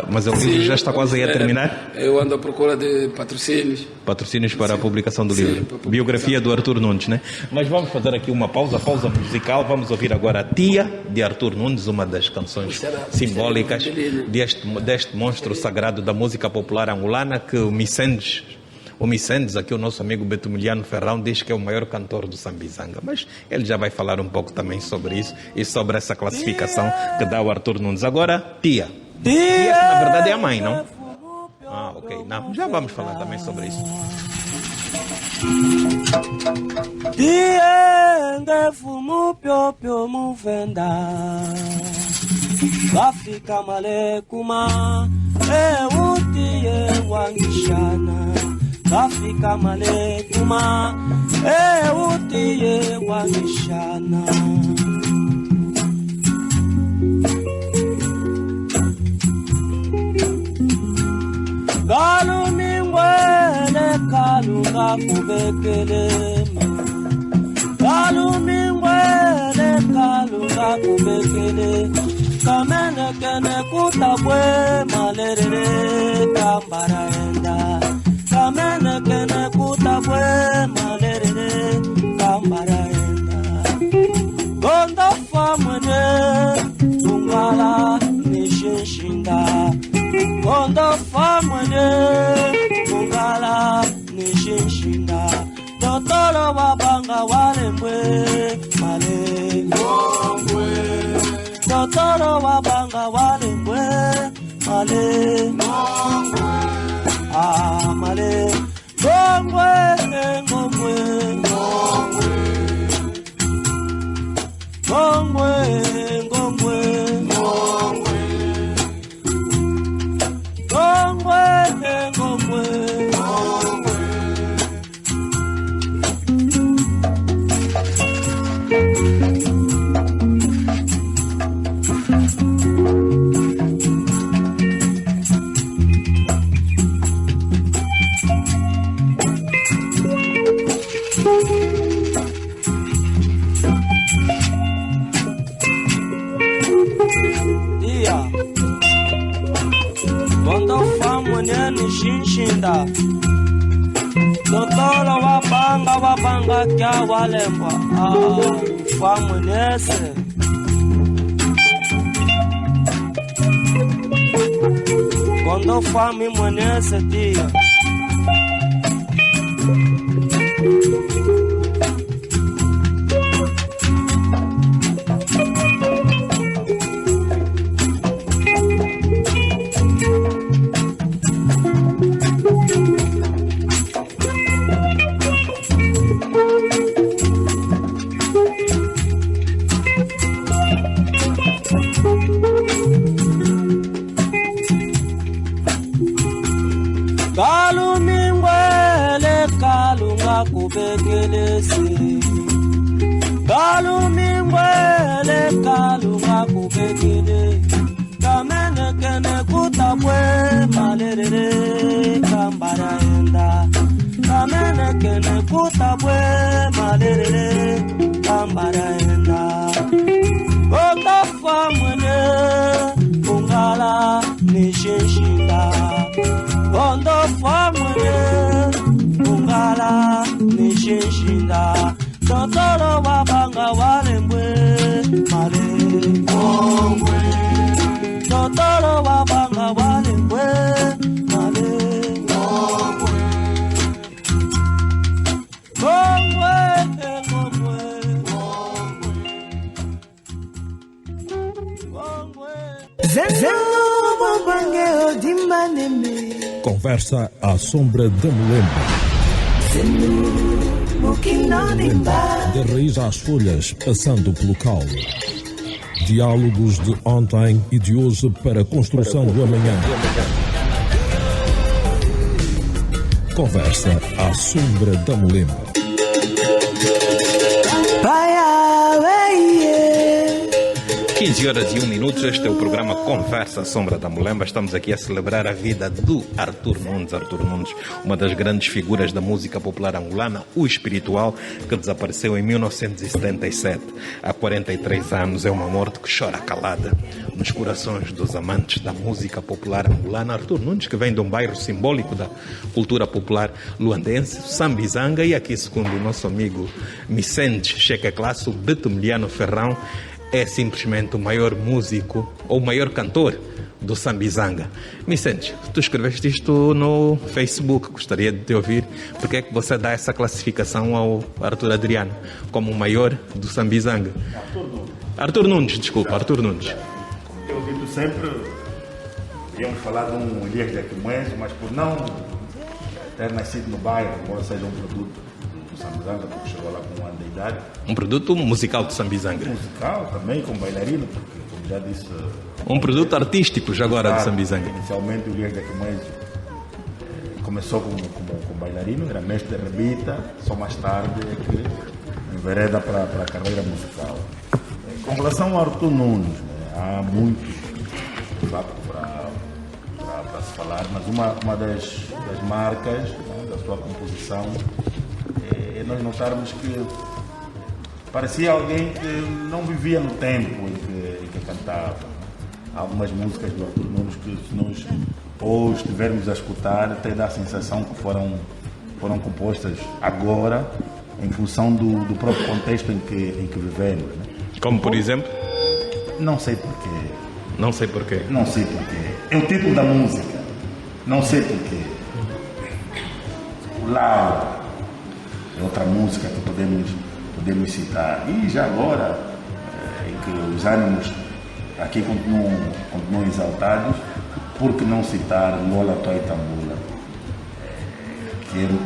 mas o livro já está quase a terminar? Eu ando à procura de patrocínios. Patrocínios para a publicação do livro. Biografia do Arthur Nunes, né? Mas vamos fazer aqui uma pausa musical. Vamos ouvir agora a Tia de Arthur Nunes, uma das canções simbólicas deste monstro sagrado da música popular angolana, que o Micendes, aqui o nosso amigo Betumiliano Ferrão, diz que é o maior cantor do Sambizanga. Mas ele já vai falar um pouco também sobre isso e sobre essa classificação que dá o Arthur Nunes. Agora, Tia. Tia, que na verdade é a mãe, não? Ah, ok. Não, já vamos falar também sobre isso. Tia, fumo pio muvenda. Wafika malekuma, utie wangishana. Wafika malekuma, utie wangishana. Galu mingwele kalunga kubekelema. Galu mingwele kalunga kubekele. Kamene kene kutabwe malerere kambaraenda. Kamene kene kutabwe malerere kambaraenda. Gonda famene tungala nishishinda. Gonda famene tungala nishishinda. Totoro wabanga walembwe male ngongwe. Totoro wabanga walembwe male ngongwe. Ah male ngongwe ngongwe ngongwe ngongwe ngongwe ngongwe ngongwe ngongwe. Shinshinda Totoro wabanga kya walembwa famwenese Kondo fami mwenese tia kubekelesi Kalumingwele kalunga kubekele Kamene kene kutabwe malerere kambaraenda Kamene kene kutabwe malerere kambaraenda Kota famwene ungala nishishinda Kondo famwene ungala nishishinda Totoro wabanga walembwe male ngongwe Totoro wabanga walembwe male ngongwe Ngongwe ngongwe Conversa à sombra da Mulemba. Da raiz às folhas, passando pelo caule. Diálogos de ontem e de hoje para a construção do amanhã. Conversa à sombra da Mulemba. 15 horas e 1 minuto, este é o programa Conversa à Sombra da Mulemba. Estamos aqui a celebrar a vida do Artur Nunes. Artur Nunes, uma das grandes figuras da música popular angolana, o espiritual, que desapareceu em 1977. Há 43 anos, é uma morte que chora calada nos corações dos amantes da música popular angolana. Artur Nunes, que vem de um bairro simbólico da cultura popular luandense, Sambizanga, e aqui, segundo o nosso amigo Vicente Checa Classo, Betumiliano Ferrão, é simplesmente o maior músico ou o maior cantor do Sambizanga. Vicente, tu escreveste isto no Facebook, gostaria de te ouvir. Porque é que você dá essa classificação ao Artur Adriano como o maior do Sambizanga? Artur Nunes, desculpa, Artur Nunes. Eu digo sempre, íamos falar de um Elias de Aquimões, mas por não ter nascido no bairro, embora seja um produto do Sambizanga, porque chegou lá com um ano de idade. Um produto musical do Sambizanga. Musical também, com bailarino, porque, como já disse... Um produto artístico já agora do Sambizanga. Inicialmente o Elias de Aquimões começou como bailarino, era mestre de rebita, só mais tarde é que envereda para a carreira musical. Com relação ao Artur Nunes, há muito, de facto, para se falar, mas uma das marcas, da sua composição é nós notarmos que parecia alguém que não vivia no tempo em que cantava. Há algumas músicas do Artur Nunes que, se nós hoje estivermos a escutar, até dá a sensação que foram compostas agora, em função do próprio contexto em que vivemos. Né? Como, por exemplo? Não sei porquê. Não sei porquê. Não sei porquê. É o título da música. Não sei porquê. O Laura é outra música que podemos citar. E já agora, em que os ânimos aqui continuam exaltados, por que não citar Ngola Toy Tambula,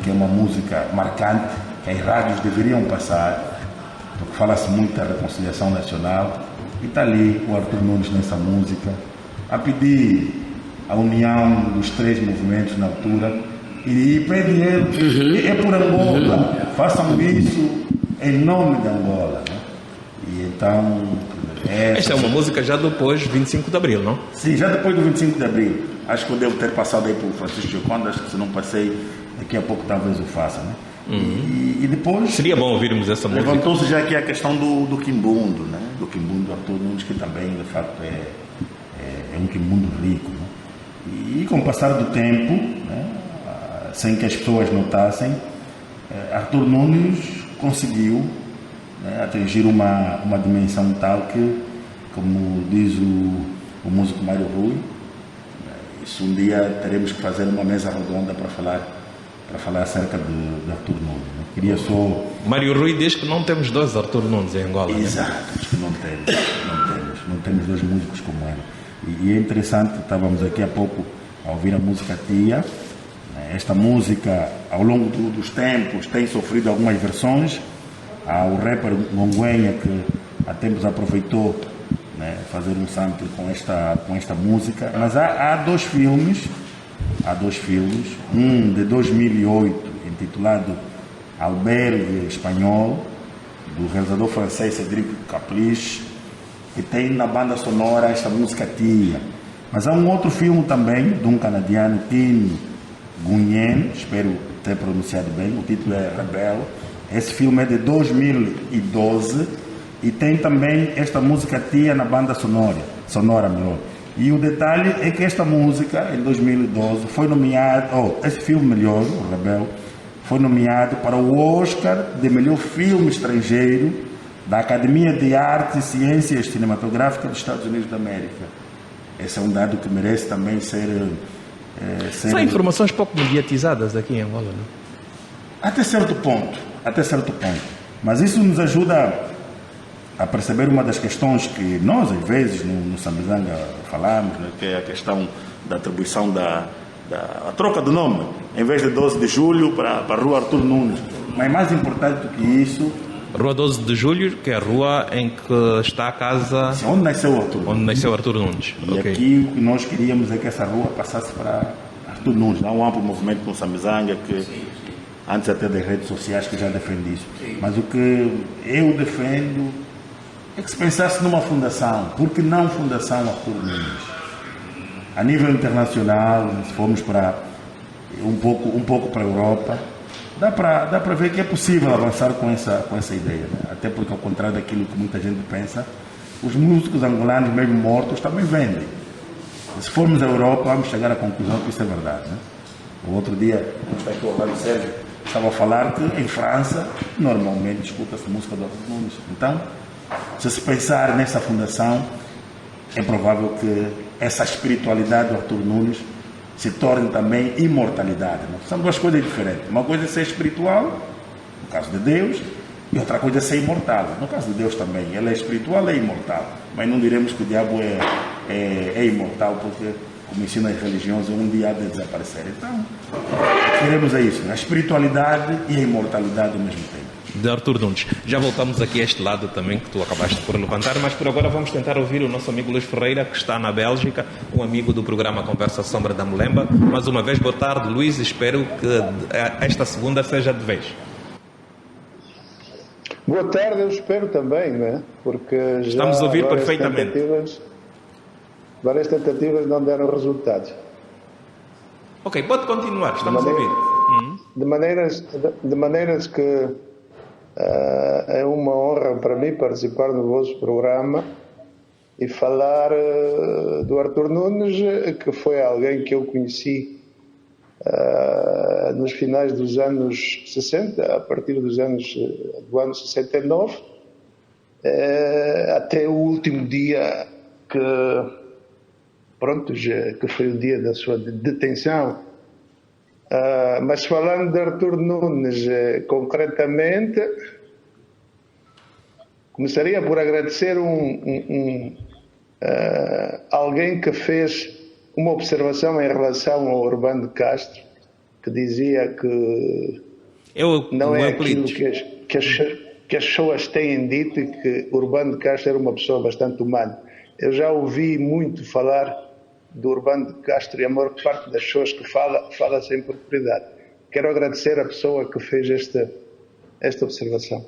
que é uma música marcante, que as rádios deveriam passar, porque fala-se muito da reconciliação nacional, e está ali o Artur Nunes nessa música, a pedir a união dos três movimentos na altura, e pede ele, é por Angola, façam isso em nome de Angola. Né? E então... Esta é uma música já depois do 25 de Abril, não? Sim, já depois do 25 de Abril. Acho que eu devo ter passado aí por Francisco Gioconda, acho que se não passei, daqui a pouco talvez eu faça, né? E depois... Seria bom ouvirmos essa música. Levantou-se já aqui a questão do Quimbundo, né? Do Quimbundo Artur Nunes, que também, de facto, é um Quimbundo rico. Né? E com o passar do tempo, né? Sem que as pessoas notassem, Artur Nunes conseguiu, né, atingir uma dimensão tal que, como diz o músico Mário Rui, isso um dia teremos que fazer uma mesa redonda para falar acerca de Artur Nunes. Né? Queria só... Mário Rui diz que não temos dois Artur Nunes em Angola. Exato, acho que não temos dois músicos como ele. E é interessante, estávamos aqui há pouco a ouvir a música Tia. Esta música, ao longo dos tempos, tem sofrido algumas versões. Há o rapper Gonguenha, que há tempos aproveitou, né, fazer um sample com esta música. Mas há dois filmes, um de 2008, intitulado Albergue Espanhol, do realizador francês Cédric Caprice, que tem na banda sonora esta música Tia. Mas há um outro filme também, de um canadiano, Tim Nguyen, espero ter pronunciado bem, o título é Rebel. Esse filme é de 2012 e tem também esta música Tia na banda sonora melhor. E o detalhe é que esta música, em 2012, foi nomeada, esse filme melhor, o Rebel, foi nomeado para o Oscar de melhor filme estrangeiro da Academia de Artes e Ciências Cinematográficas dos Estados Unidos da América. Esse é um dado que merece também ser... São informações pouco mediatizadas aqui em Angola, não? Até certo ponto. Mas isso nos ajuda a perceber uma das questões que nós, às vezes, no Sambizanga falamos, né, que é a questão da atribuição da a troca do nome, em vez de 12 de julho para a Rua Artur Nunes. Mas mais importante do que isso... Rua 12 de Julho, que é a rua em que está a casa... Onde nasceu Artur. Onde nasceu Artur Nunes. E aqui o que nós queríamos é que essa rua passasse para Artur Nunes. Há um amplo movimento com Samizanga, que antes até das redes sociais, que já defende isso. Mas o que eu defendo é que se pensasse numa fundação. Por que não Fundação Artur Nunes? A nível internacional, se formos para um pouco para a Europa, dá para ver que é possível avançar com essa ideia, né? Até porque, ao contrário daquilo que muita gente pensa, os músicos angolanos, mesmo mortos, também vendem. E se formos à Europa, vamos chegar à conclusão que isso é verdade, né? O outro dia, está aqui o Orlando Sérgio, estava a falar que em França normalmente escuta-se música do Artur Nunes. Então, se pensar nessa fundação, é provável que essa espiritualidade do Artur Nunes se torne também imortalidade. Não? São duas coisas diferentes. Uma coisa é ser espiritual, no caso de Deus, e outra coisa é ser imortal. No caso de Deus também, ele é espiritual e é imortal. Mas não diremos que o diabo é imortal, porque, como ensinam as religiões, um dia há de desaparecer. Então, queremos é isso, a espiritualidade e a imortalidade ao mesmo tempo. De Artur Nunes. Já voltamos aqui a este lado também que tu acabaste por levantar, mas por agora vamos tentar ouvir o nosso amigo Luís Ferreira, que está na Bélgica, um amigo do programa Conversa Sombra da Mulemba. Mais uma vez, boa tarde, Luís, espero que esta segunda seja de vez. Boa tarde, eu espero também, não é? Porque já estamos a ouvir perfeitamente. Várias tentativas não deram resultados. Ok, pode continuar, estamos a ouvir. De maneiras que é uma honra para mim participar no vosso programa e falar do Artur Nunes, que foi alguém que eu conheci nos finais dos anos 60, a partir do ano 69, até o último dia que foi o dia da sua detenção. Mas falando de Artur Nunes concretamente, começaria por agradecer alguém que fez uma observação em relação ao Urbano de Castro, que dizia que não é aquilo que as pessoas têm dito, e que Urbano de Castro era uma pessoa bastante humana. Eu já ouvi muito falar do Urbano de Castro e a maior parte das pessoas que fala sem propriedade. Quero agradecer a pessoa que fez esta observação.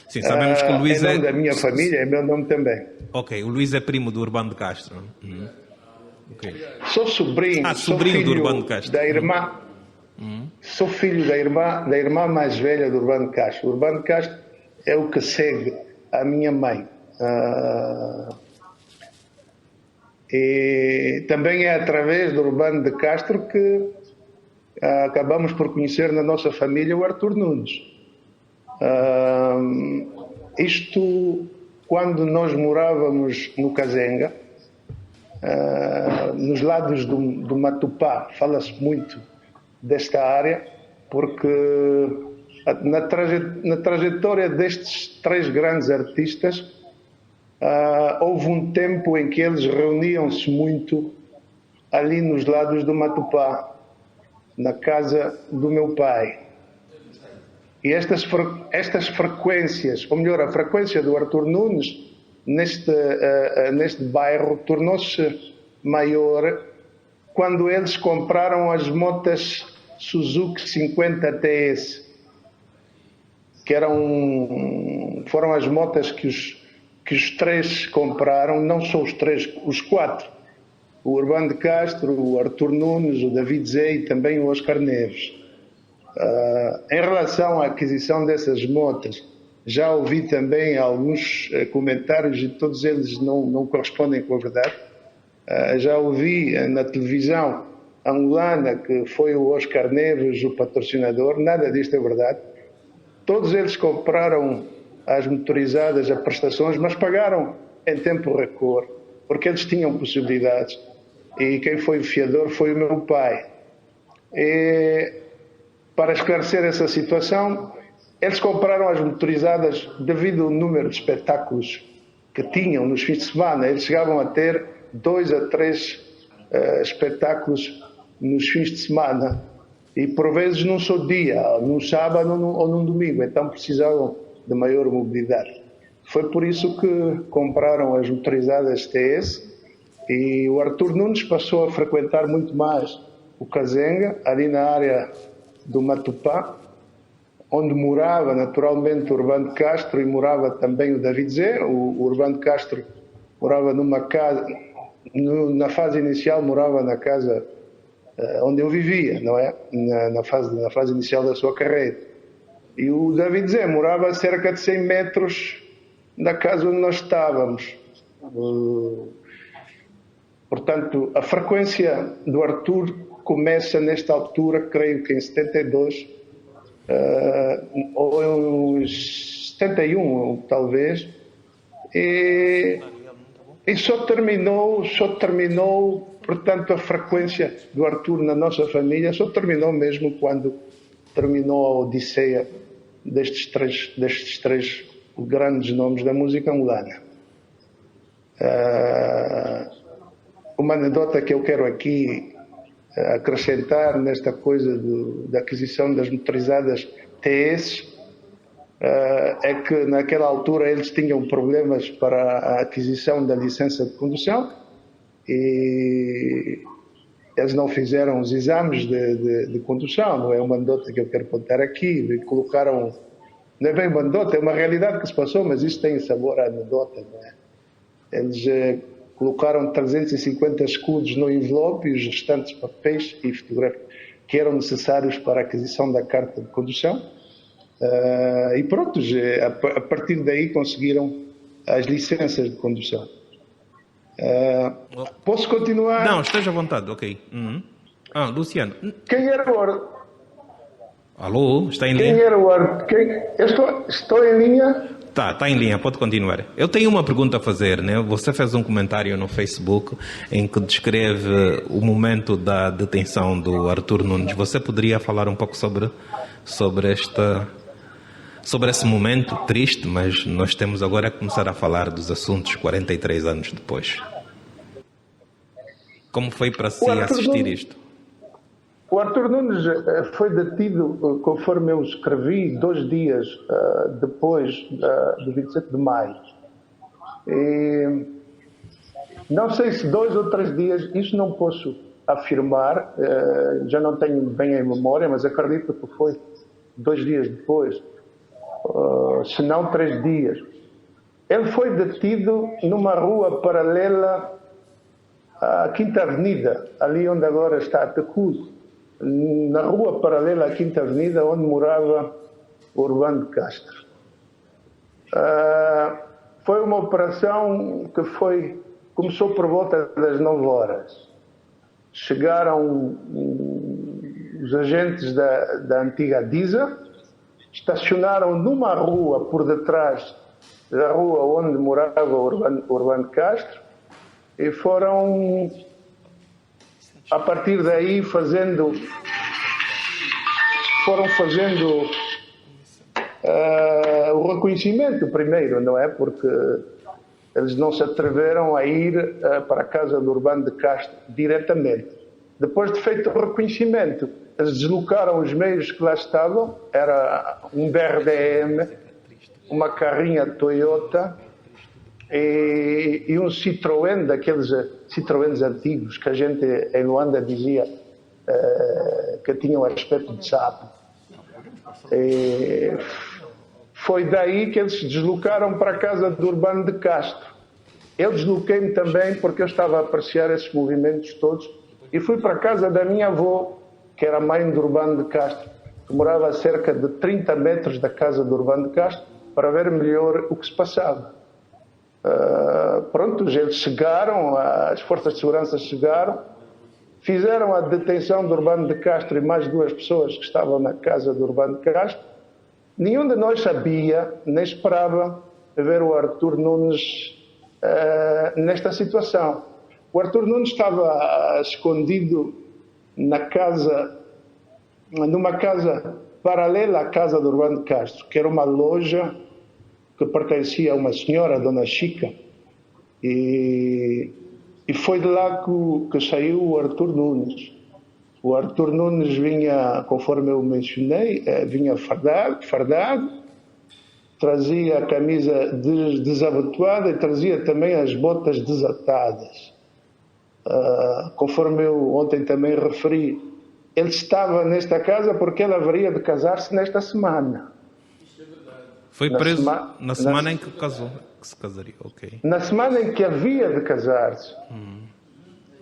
Sim, sabemos que o Luís é nome da minha família, é meu nome também. Ok, o Luís é primo do Urbano de Castro. Okay. Sou sobrinho, sobrinho do Urbano de Castro. Da irmã. Sou filho da irmã mais velha do Urbano de Castro. O Urbano de Castro é o que segue a minha mãe. E também é através do Urbano de Castro que acabamos por conhecer na nossa família o Artur Nunes. Isto quando nós morávamos no Kazenga, nos lados do Matupá. Fala-se muito desta área porque na trajetória destes três grandes artistas houve um tempo em que eles reuniam-se muito ali nos lados do Matupá, na casa do meu pai. E estas frequências, ou melhor, a frequência do Artur Nunes neste bairro tornou-se maior quando eles compraram as motas Suzuki 50 TS, que foram as motas que os três compraram, não só os três, os quatro. O Urbano de Castro, o Artur Nunes, o David Zé e também o Oscar Neves. Em relação à aquisição dessas motas, já ouvi também alguns comentários e todos eles não correspondem com a verdade. Já ouvi na televisão angolana que foi o Oscar Neves o patrocinador. Nada disto é verdade. Todos eles compraram as motorizadas, as prestações, mas pagaram em tempo recorde, porque eles tinham possibilidades. E quem foi o fiador foi o meu pai. E, para esclarecer essa situação, eles compraram as motorizadas devido ao número de espetáculos que tinham nos fins de semana. Eles chegavam a ter 2 a 3 espetáculos nos fins de semana e por vezes num só dia, num sábado ou num domingo, então precisavam de maior mobilidade. Foi por isso que compraram as motorizadas TS e o Artur Nunes passou a frequentar muito mais o Kazenga, ali na área do Matupá, onde morava naturalmente o Urbano de Castro e morava também o David Zé. O Urbano de Castro morava numa casa, na fase inicial morava na casa onde eu vivia, não é? Na fase inicial da sua carreira. E o David Zé morava a cerca de 100 metros da casa onde nós estávamos. Portanto, a frequência do Artur começa nesta altura, creio que em 72, ou em 71, talvez, e só terminou, portanto, a frequência do Artur na nossa família só terminou mesmo quando terminou a odisseia destes três grandes nomes da música angolana. Uma anedota que eu quero aqui acrescentar nesta coisa da aquisição das motorizadas TS é que naquela altura eles tinham problemas para a aquisição da licença de condução e eles não fizeram os exames de condução. Não é uma anedota que eu quero contar aqui. Colocaram, não é bem uma anedota, é uma realidade que se passou, mas isso tem sabor à anedota, não é? Eles colocaram 350 escudos no envelope e os restantes papéis e fotografias que eram necessários para a aquisição da carta de condução. E pronto, a partir daí conseguiram as licenças de condução. Posso continuar? Não, esteja à vontade, ok. Luciano. Quem era o... Alô, está em linha? Quem era o... Estou em linha? Está em linha, pode continuar. Eu tenho uma pergunta a fazer, né? Você fez um comentário no Facebook em que descreve o momento da detenção do Artur Nunes. Você poderia falar um pouco sobre esse momento triste, mas nós temos agora que começar a falar dos assuntos 43 anos depois. Como foi para si assistir isto? O Artur Nunes foi detido, conforme eu escrevi, 2 dias depois do 27 de maio. E não sei se 2 ou 3 dias, isso não posso afirmar, já não tenho bem em memória, mas acredito que foi 2 dias depois, se não 3 dias. Ele foi detido numa rua paralela à Quinta Avenida, ali onde agora está a Tecuso. Na rua paralela à Quinta Avenida, onde morava o Urbano de Castro. Foi uma operação que começou por volta das 9 horas. Chegaram os agentes da antiga DISA, estacionaram numa rua por detrás da rua onde morava o Urbano de Castro e foram... A partir daí foram fazendo o reconhecimento primeiro, não é? Porque eles não se atreveram a ir para a casa do Urbano de Castro diretamente. Depois de feito o reconhecimento, eles deslocaram os meios que lá estavam, era um BRDM, uma carrinha Toyota e um Citroën, daqueles Citroëns antigos que a gente em Luanda dizia que tinham aspecto de sapo. Foi daí que eles se deslocaram para a casa do Urbano de Castro. Eu desloquei-me também porque eu estava a apreciar esses movimentos todos e fui para a casa da minha avó, que era mãe do Urbano de Castro, que morava a cerca de 30 metros da casa do Urbano de Castro, para ver melhor o que se passava. Pronto, eles chegaram, as forças de segurança chegaram, fizeram a detenção do Urbano de Castro e mais 2 pessoas que estavam na casa do Urbano de Castro. Nenhum de nós sabia, nem esperava ver o Artur Nunes nesta situação. O Artur Nunes estava escondido numa casa paralela à casa do Urbano de Castro, que era uma loja que pertencia a uma senhora, a Dona Chica, e foi de lá que saiu o Artur Nunes. O Artur Nunes vinha, conforme eu mencionei, vinha fardado, trazia a camisa desabotoada e trazia também as botas desatadas. Conforme eu ontem também referi, ele estava nesta casa porque ele haveria de casar-se nesta semana. Foi preso na semana em que casou, que se casaria, ok. Na semana em que havia de casar-se.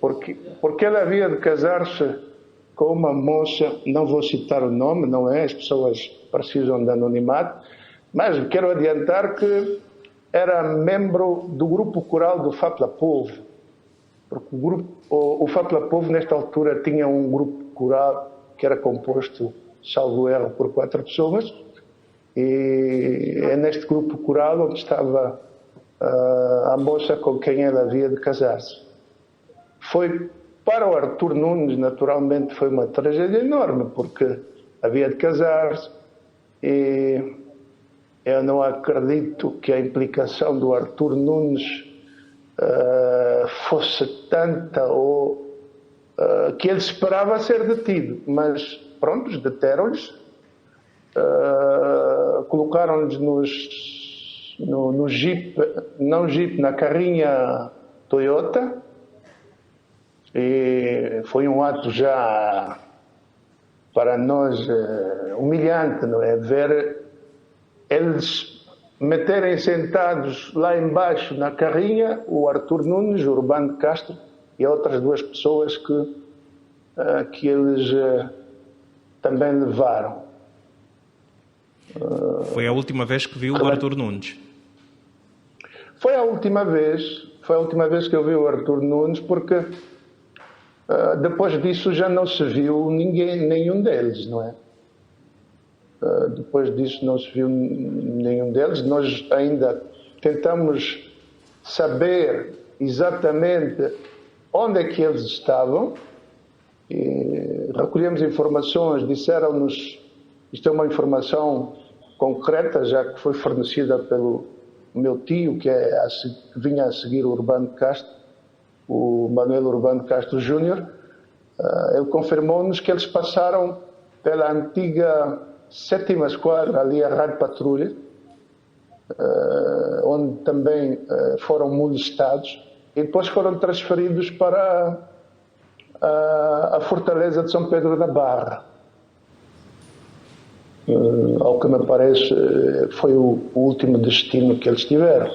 Porque ele havia de casar-se com uma moça, não vou citar o nome, não é? As pessoas precisam de anonimato, mas quero adiantar que era membro do grupo coral do Fapla Povo. Porque o Fapla Povo, nesta altura, tinha um grupo coral que era composto, salvo erro, por 4 pessoas, e é neste grupo coral onde estava a moça com quem ele havia de casar-se. Foi para o Artur Nunes, naturalmente, foi uma tragédia enorme, porque havia de casar-se e eu não acredito que a implicação do Artur Nunes fosse tanta ou que ele esperava ser detido, mas pronto, deteram-lhes, colocaram-lhes no Jeep, na carrinha Toyota, e foi um ato já para nós humilhante, não é? Ver eles meterem sentados lá embaixo na carrinha o Artur Nunes, o Urbano de Castro e outras 2 pessoas que eles também levaram. Foi a última vez que viu o Artur Nunes? Foi a última vez que eu vi o Artur Nunes, porque depois disso já não se viu nenhum deles, não é? Depois disso não se viu nenhum deles. Nós ainda tentamos saber exatamente onde é que eles estavam e recolhemos informações, disseram-nos, isto é uma informação concreta, já que foi fornecida pelo meu tio, que vinha a seguir o Urbano de Castro, o Manuel Urbano de Castro Júnior. Ele confirmou-nos que eles passaram pela antiga 7ª Esquadra, ali a Rádio Patrulha, onde também foram molestados e depois foram transferidos para a Fortaleza de São Pedro da Barra. Ao que me parece, foi o último destino que eles tiveram,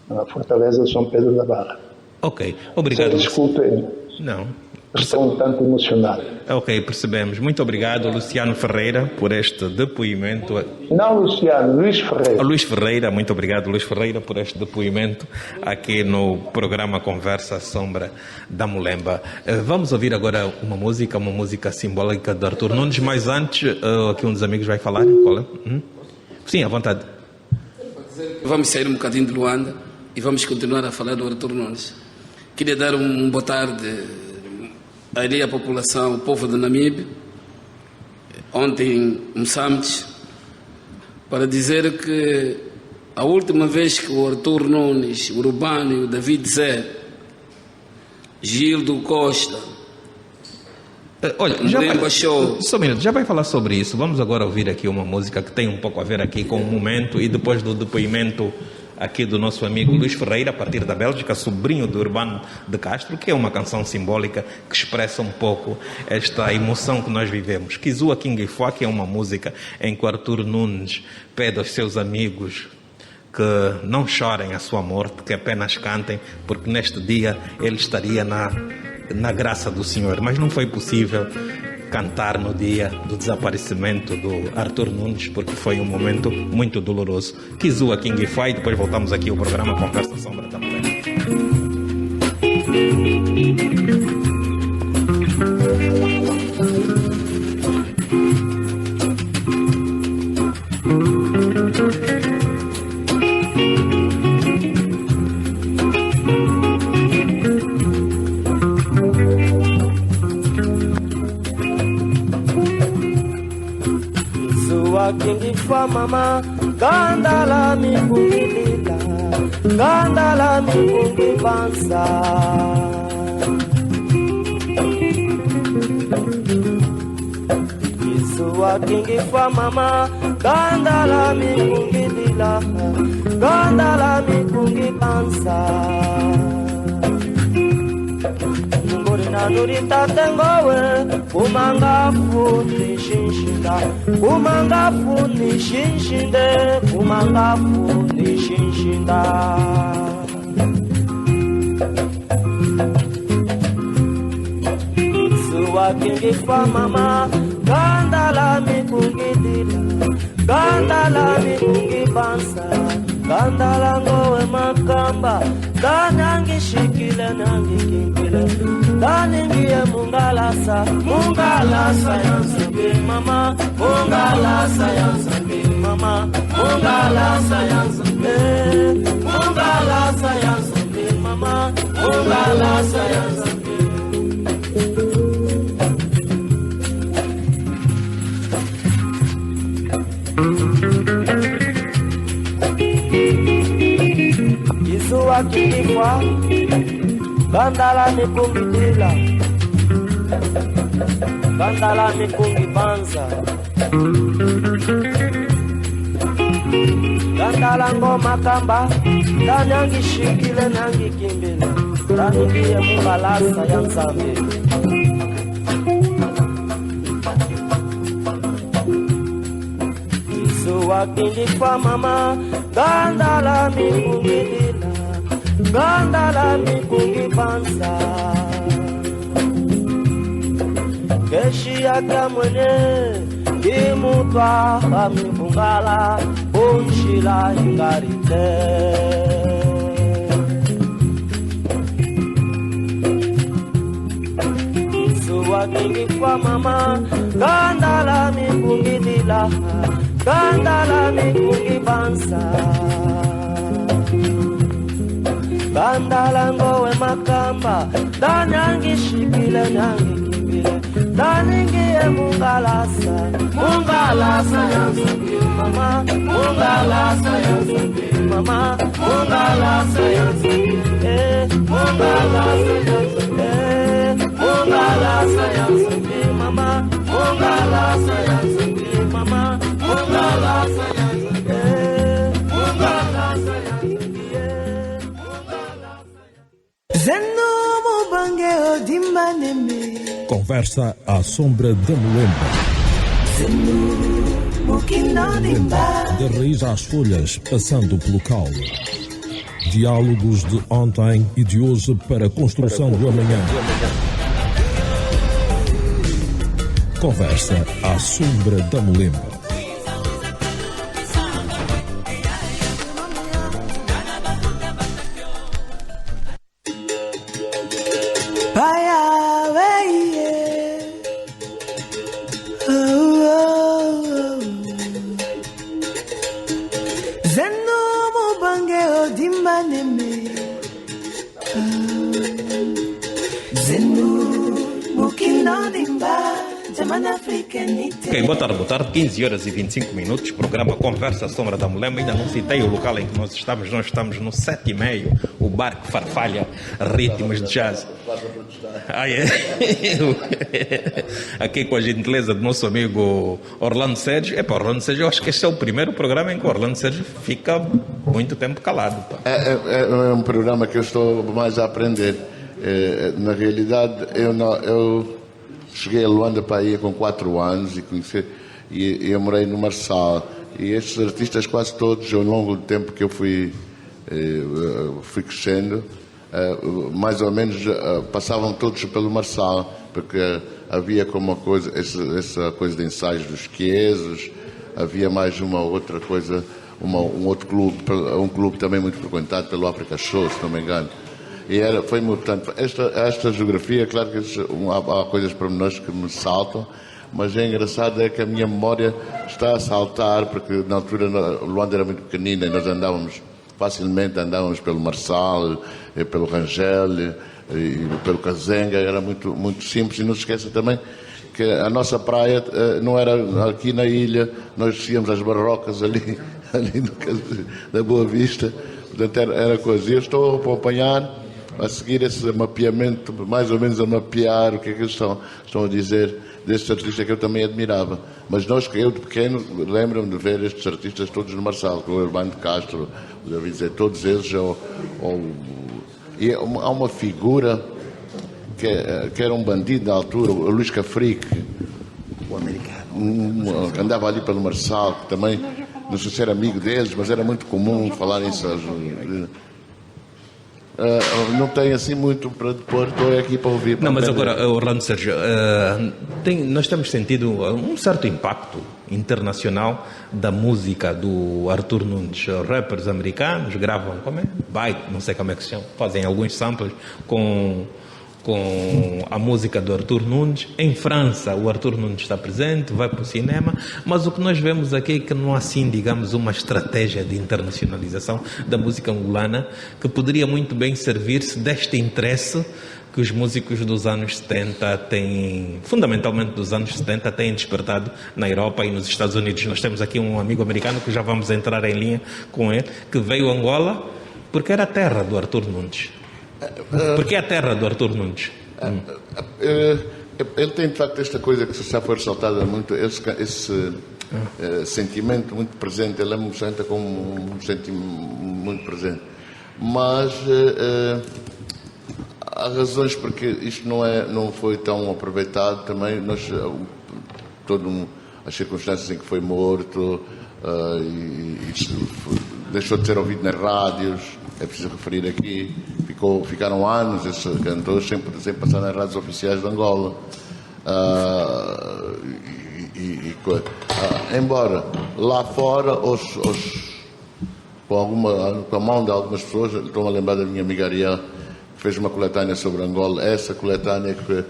a Fortaleza de São Pedro da Barra. Ok, obrigado. Desculpem. Não. Estou um tanto emocionado. Ok, percebemos. Muito obrigado, Luciano Ferreira, por este depoimento. Não, Luciano, Luís Ferreira. Luís Ferreira, muito obrigado, Luís Ferreira, por este depoimento aqui no programa Conversa Sombra da Mulemba. Vamos ouvir agora uma música simbólica de Artur Nunes, mas antes, aqui um dos amigos vai falar. Qual é? Sim, à vontade. Vamos sair um bocadinho de Luanda e vamos continuar a falar do Artur Nunes. Queria dar um boa tarde ali à população, o povo de Namibe, ontem em Moçambique, para dizer que a última vez que o Artur Nunes, o Urbano, o David Zé, Gildo Costa, olha, só um minuto, já vai falar sobre isso. Vamos agora ouvir aqui uma música que tem um pouco a ver aqui com o momento e depois do depoimento aqui do nosso amigo Luís Ferreira, a partir da Bélgica, sobrinho do Urbano de Castro, que é uma canção simbólica que expressa um pouco esta emoção que nós vivemos. Kizua King Ifua, que é uma música em que o Artur Nunes pede aos seus amigos que não chorem a sua morte, que apenas cantem, porque neste dia ele estaria na graça do Senhor. Mas não foi possível cantar no dia do desaparecimento do Artur Nunes, porque foi um momento muito doloroso. Kizua King Ifua, e depois voltamos aqui ao programa Conversa Sombra da Mulher. King Ifua mama, gandala mikungilila, gandala mikungibansa. Kisua kingi fa mama, gandala mikungi dila, gandala mikungi pansa. Murina nurita tengowe, kumanga funi shinshinda, kumanga funi shinshinde, kumanga funi shinshinda. Kingi fa mama, gandala mikungi dila, gandala mikungi bansa, gandala ngowe makamba, danangi shikile nangi kinkile, daningie mungalasa, mungalasa yansambi mama, mungalasa yansambi mama, mungalasa yansambi, mungalasa yansambi mama, mungalasa yansambi. Kisua kifwa, gandala mikungi dila, gandala mikungi banza, gandala ngoma kamba, danyangi shikile nangi kimbile, daningie mungalasa ya nzambe. Kisua kifwa mama, gandala mikungi dila, gandala mikungi pansa. Keshi yaka mwene kimutwa kamikungala unshila ingarite. Kisua kingi kwa mama, gandala mikungi dila, gandala mikungi pansa. Gandala ngowe makamba, danyangi shikile nyangi kimbile, daningie mungalasa, mungalasa yansambi mama, mungalasa yansambi mama, mungalasa yansambi, mungalasa yansambi, mungalasa yansambi mama, mungalasa yansambi mama, mungalasa yansambi, mungalasa yansambi. Conversa à sombra da Mulemba. Da raiz às folhas, passando pelo caule. Diálogos de ontem e de hoje para a construção do amanhã. Conversa à sombra da Mulemba. Ok, boa tarde, 15 horas e 25 minutos, programa Conversa Sombra da Mulemba. Ainda não citei o local em que nós estamos no 7:30, o bar que farfalha ritmos de jazz. É? Aqui com a gentileza do nosso amigo Orlando Sérgio. Orlando Sérgio, eu acho que este é o primeiro programa em que o Orlando Sérgio fica muito tempo calado. É um programa que eu estou mais a aprender. Na realidade, eu cheguei a Luanda para ir com 4 anos e eu morei no Marçal. E estes artistas, quase todos, ao longo do tempo que eu fui crescendo, mais ou menos passavam todos pelo Marçal, porque havia como essa coisa de ensaios dos Quiesos, havia mais uma outra coisa, um outro clube, um clube também muito frequentado pelo Africa Show, se não me engano. E foi mutante. Esta geografia, claro que há coisas para nós que me saltam, mas é engraçado é que a minha memória está a saltar, porque na altura Luanda era muito pequenina e nós facilmente andávamos pelo Marçal, pelo Rangel, e pelo Kazenga, era muito, muito simples. E não se esqueça também que a nossa praia não era aqui na ilha, nós descíamos as barrocas ali da Boa Vista, portanto era coisa. Eu estou a acompanhar, a seguir esse mapeamento, mais ou menos a mapear o que é que eles estão a dizer desses artistas que eu também admirava. Mas eu de pequeno lembro-me de ver estes artistas todos no Marçal, com o Urbano de Castro, o David Zé, todos eles. E há uma figura que era um bandido na altura, o Luís Cafrique, o americano, que andava ali pelo Marçal, que também, não sei se era amigo deles, mas era muito comum falar isso. Não tem assim muito para pôr, estou aqui para ouvir. Não, mas agora, Orlando Sérgio, nós temos sentido um certo impacto internacional da música do Artur Nunes. Rappers americanos gravam, não sei como é que se chama, fazem alguns samples com a música do Artur Nunes. Em França, o Artur Nunes está presente, vai para o cinema, mas o que nós vemos aqui é que não há, assim, digamos, uma estratégia de internacionalização da música angolana que poderia muito bem servir-se deste interesse que os músicos dos anos 70 têm, fundamentalmente dos anos 70, têm despertado na Europa e nos Estados Unidos. Nós temos aqui um amigo americano que já vamos entrar em linha com ele, que veio a Angola porque era a terra do Artur Nunes. Porque é a terra do Artur Nunes. Ele tem de facto esta coisa que já foi ressaltada muito, esse sentimento muito presente. Ele me sente como um sentimento muito presente. Mas há razões porque isto não foi tão aproveitado também. As circunstâncias em que foi morto e deixou de ser ouvido nas rádios. É preciso referir aqui, ficaram anos esses cantores sem passar nas rádios oficiais de Angola. Embora lá fora, com a mão de algumas pessoas, estou a lembrar da minha amiga Ariel, que fez uma coletânea sobre Angola, essa coletânea que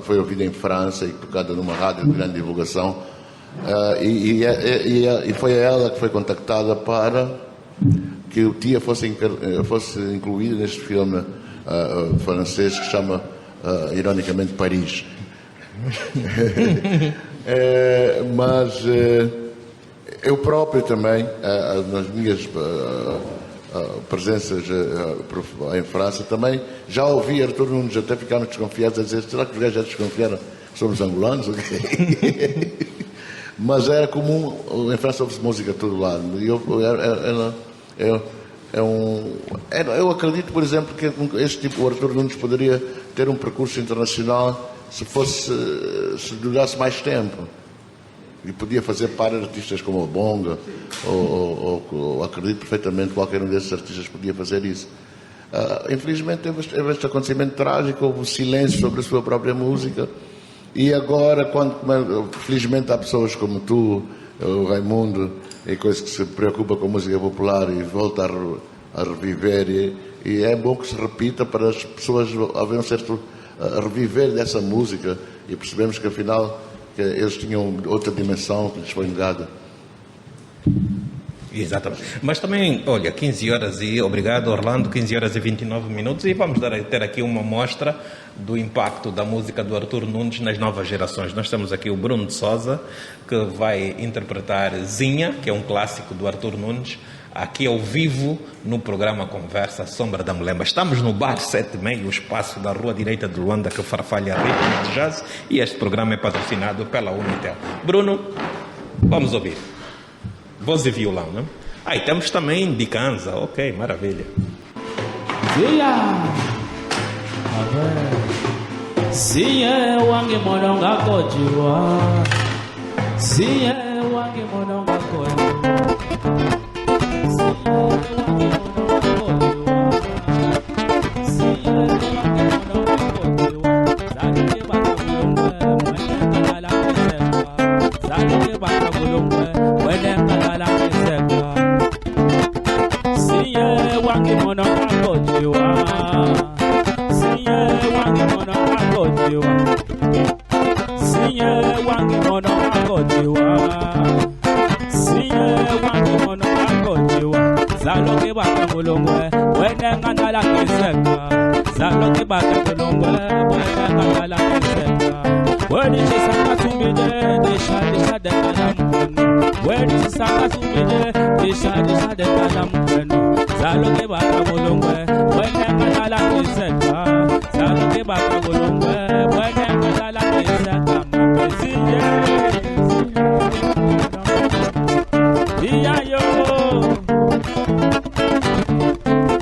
foi ouvida em França e tocada numa rádio de grande divulgação, e foi ela que foi contactada para que o Tia fosse incluído neste filme francês que se chama, ironicamente, Paris. Mas eu próprio também, nas minhas presenças em França, também já ouvi Artur Nunes, até ficaram desconfiados a dizer: será que os gajos já desconfiaram que somos angolanos? Mas era comum, em França ouve-se música a todo lado. Eu acredito, por exemplo, que este tipo, o Artur Nunes, poderia ter um percurso internacional se durasse mais tempo. E podia fazer para artistas como o Bonga, ou acredito perfeitamente qualquer um desses artistas podia fazer isso. Infelizmente teve este acontecimento trágico, houve silêncio sobre a sua própria música. E agora, felizmente há pessoas como tu, o Raimundo, e coisas que se preocupa com a música popular e volta a reviver, e é bom que se repita para as pessoas haver um certo reviver dessa música e percebemos que afinal que eles tinham outra dimensão que lhes foi negada. Exatamente. Mas também, olha, 15 horas e obrigado, Orlando, 15 horas e 29 minutos, e vamos ter aqui uma mostra do impacto da música do Artur Nunes nas novas gerações. Nós temos aqui o Bruno de Sousa, que vai interpretar Zinha, que é um clássico do Artur Nunes, aqui ao vivo no programa Conversa Sombra da Mulemba. Estamos no Bar 7,5, o espaço da Rua Direita de Luanda, que farfalha ritmo de jazz, e este programa é patrocinado pela Unitel. Bruno, vamos ouvir. Voz e violão, não? E temos também de Kanza. Ok, maravilha. Siye wange mononga kojiwa. Siye wange mononga kojiwa. Zalo la pesa kama pesinye. Iya yo.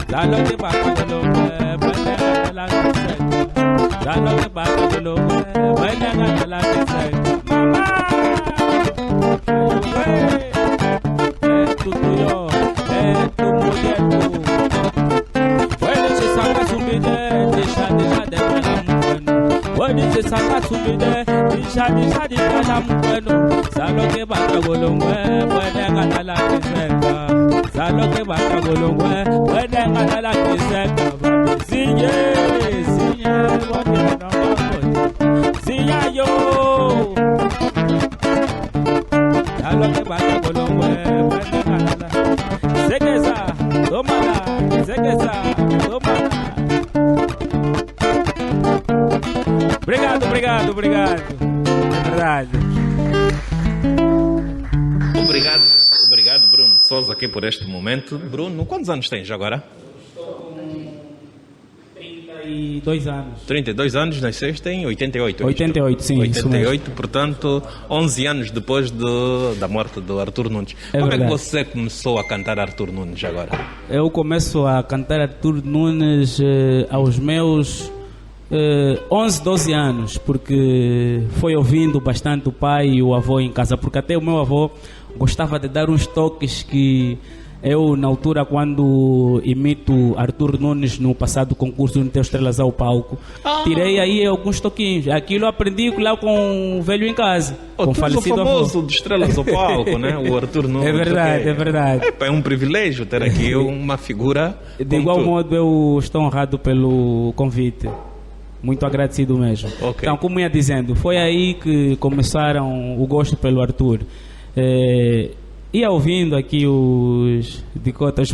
La lo que va con lo buena la pesa. La lo que va con lo buena la pesa. Mama. Tu tuyo, tu mulher tu. Puede se saca su vida, deixa de Wadi se sanga subide, isha di kala mkweno. Salo ke baka golongwe, wede ngata la kiseka. Salo ke baka golongwe, wede ngata la kiseka. Sinye, sinye, wadi na makoti. Sinya yo. Salo ke baka golongwe, wede ngata la. Sekesa, tomala, sekesa, tomala. Obrigado. É verdade. Obrigado, Bruno Sousa, aqui por este momento. Bruno, quantos anos tens agora? Estou com 32 anos. 32 anos, nasceste em 88. 88, sim. 88, portanto, 11 anos depois da morte do Artur Nunes. Como é que você começou a cantar Artur Nunes agora? Eu começo a cantar Artur Nunes aos meus 11, 12 anos, porque foi ouvindo bastante o pai e o avô em casa, porque até o meu avô gostava de dar uns toques que eu, na altura, quando imito Artur Nunes no passado concurso de Estrelas ao Palco, tirei aí alguns toquinhos. Aquilo aprendi lá com o velho em casa, com o falecido avô. O famoso de Estrelas ao Palco, né? O Artur Nunes. É verdade. É um privilégio ter aqui uma figura. De igual modo, eu estou honrado pelo convite. Muito agradecido mesmo. Okay. Então, como ia dizendo, foi aí que começaram o gosto pelo Artur. Ia ouvindo aqui os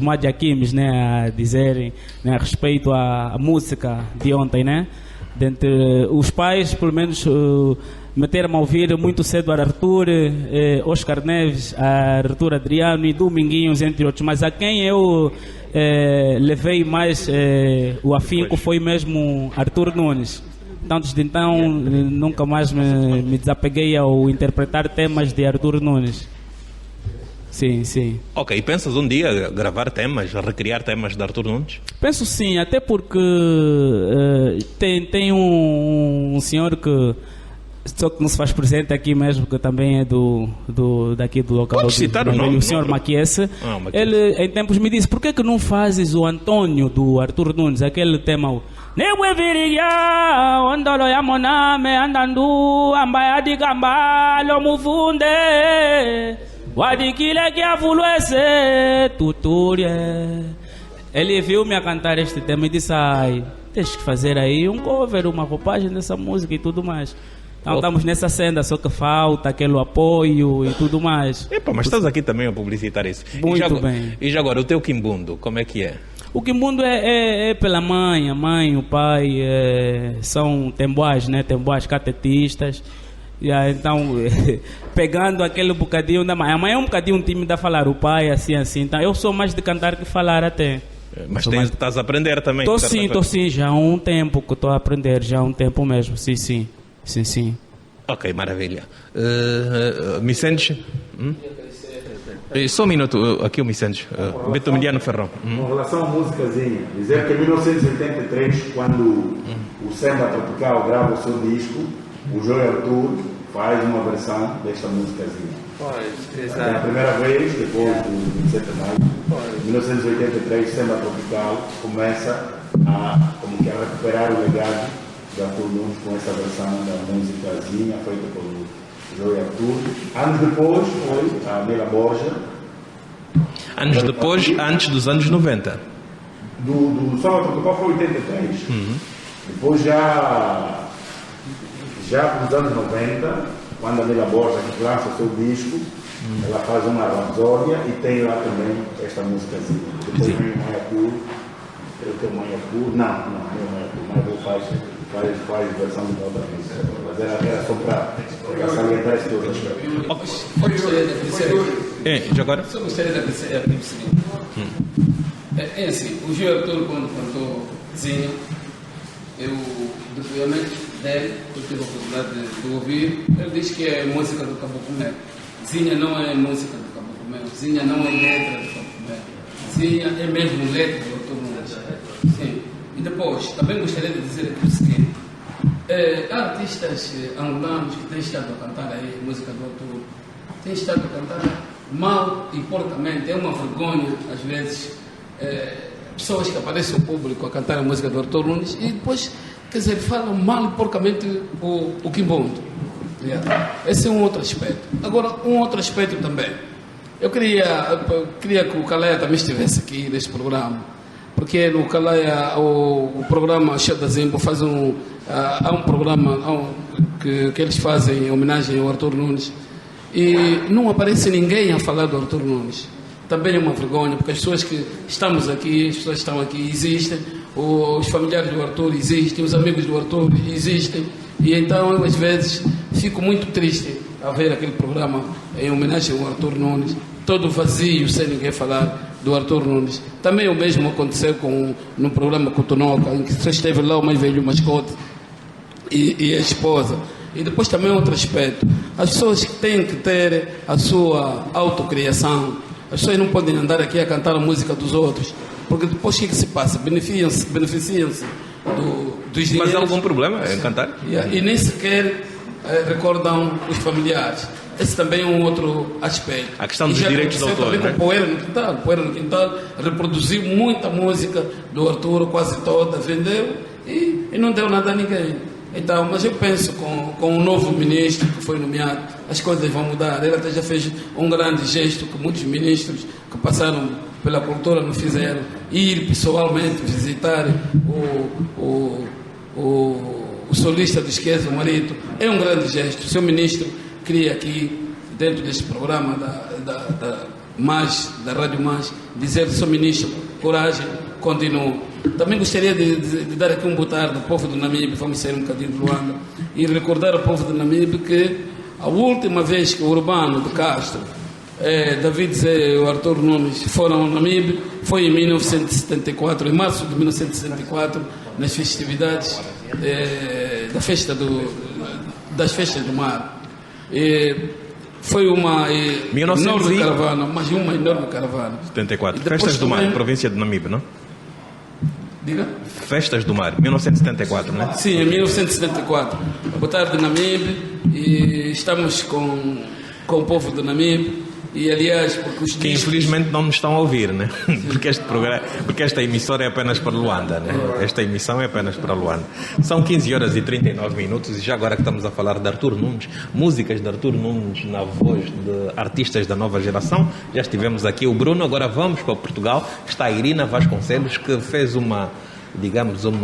Madiaquimes, né, a dizerem, né, a respeito à música de ontem, né? Dentre os pais, pelo menos, meteram-me a ouvir muito cedo a Artur, Oscar Neves, a Artur Adriano e Dominguinhos, entre outros. Mas a quem eu levei mais o afinco foi mesmo Artur Nunes. Então, desde então, nunca mais me desapeguei ao interpretar temas de Artur Nunes. Sim. Ok, e pensas um dia gravar temas, recriar temas de Artur Nunes? Penso sim, até porque tem um senhor que só que não se faz presente aqui mesmo, que também é daqui do local. Pode citar o nome? O senhor Maquiesse. Ele em tempos me disse: por que não fazes o Antônio do Artur Nunes, aquele tema Newe viriya ondolo ya moname andandu ambaya digambalo mufunde wadikile kiavulwese tuturie. Ele viu-me a cantar este tema e disse: ai, tens que fazer aí um cover, uma roupagem dessa música e tudo mais. Então estamos nessa senda, só que falta aquele apoio e tudo mais. Epa, mas estás aqui também a publicitar isso. Muito bem. E já agora, o teu quimbundo, como é que é? O quimbundo é pela mãe, a mãe, o pai, são temboás, né? Temboás catetistas. Então, pegando aquele bocadinho da mãe. A mãe é um bocadinho tímida a falar, o pai assim. Então, eu sou mais de cantar que falar até. Mas estás a aprender também? Estou sim, já há um tempo que estou a aprender, já há um tempo mesmo, sim. Ok, maravilha. Me sentes? Só um minuto, aqui o me sentes. Beto Emiliano Ferrão. Com relação à musicazinha, dizer que em 1983, quando o Samba Tropical grava o seu disco, o Joey Artur faz uma versão desta musicazinha. É a primeira vez, depois do 27 de maio, em 1983, Samba Tropical começa a recuperar o legado de Artur Nunes com essa versão da musicazinha feita pelo Joey Artur. Anos depois foi a Mila Borja. Anos depois, antes dos anos 90. Do Samba Tropical foi 83. Depois já nos anos 90, quando a Mila Borja lança o seu disco, ela faz uma rapsódia e tem lá também esta musicazinha. Depois vem o Maia Pur. Eu tenho Maia Pur. Não é o Maia Pur. Maia Pur faz versão de outra vez. Mas era só para salientar esse todo aspecto. Já agora? Só gostaria de apreciar o seguinte. Assim, o Joey Artur, quando cantou Zinha, eu, obviamente, dele, que eu tive a oportunidade de ouvir. Ele diz que é música do Caboclo Melo. Zinha não é música do Caboclo Melo. Zinha não é letra do Caboclo Melo. Zinha é mesmo letra do Artur Nunes. Sim. E depois, também gostaria de dizer aqui o seguinte. Há artistas angolanos que têm estado a cantar aí música do Artur, têm estado a cantar mal e porcamente. É uma vergonha, às vezes, pessoas que aparecem ao público a cantar a música do Artur Nunes e depois, quer dizer, falam mal e porcamente o Quimbondo. Esse é um outro aspecto. Agora, um outro aspecto também. Eu queria que o Caleia também estivesse aqui neste programa, porque no Caleia, o programa Show da Zimbo faz há um programa que eles fazem em homenagem ao Artur Nunes e não aparece ninguém a falar do Artur Nunes. Também é uma vergonha, porque as pessoas que estamos aqui, as pessoas que estão aqui existem, os familiares do Artur existem, os amigos do Artur existem, e então eu às vezes fico muito triste a ver aquele programa em homenagem ao Artur Nunes, todo vazio, sem ninguém falar do Artur Nunes. Também o mesmo aconteceu no programa Cotonoca, em que só esteve lá o mais velho mascote e a esposa. E depois também outro aspecto, as pessoas têm que ter a sua autocriação. As pessoas não podem andar aqui a cantar a música dos outros, porque depois o que se passa? Beneficiam-se dos dinheiros. Mas há algum problema em cantar? E nem sequer recordam os familiares. Esse também é um outro aspecto. A questão dos direitos de autor, né? O Poeira no Quintal reproduziu muita música do Artur, quase toda, vendeu e não deu nada a ninguém. Então, mas eu penso com o novo ministro que foi nomeado, as coisas vão mudar. Ele até já fez um grande gesto que muitos ministros que passaram pela cultura não fizeram. Ir pessoalmente visitar o solista do Esquece, o marido, é um grande gesto. O seu ministro queria aqui, dentro deste programa da Rádio Mais, dizer ao seu ministro, coragem, continua. Também gostaria de dar aqui um boa tarde ao povo do Namibe, vamos sair um bocadinho de Luanda, e recordar ao povo do Namibe que a última vez que o Urbano de Castro, David Zé e o Artur Nunes foram ao Namibe foi em 1974, em março de 1974, nas festividades das festas do mar. Foi uma enorme caravana, mas uma enorme caravana. 74. Festas do Mar, província de Namibe, não? Diga? Festas do Mar, 1974, não é? Sim, em 1974. Boa tarde, Namibe, e estamos com o povo de Namibe. E aliás, porque os que infelizmente não nos estão a ouvir, né? Porque esta emissora é apenas para Luanda, né? Esta emissão é apenas para Luanda. São 15h39 e já agora que estamos a falar de Artur Nunes, músicas de Artur Nunes na voz de artistas da nova geração, já estivemos aqui o Bruno, agora vamos para Portugal, está a Irina Vasconcelos, que fez uma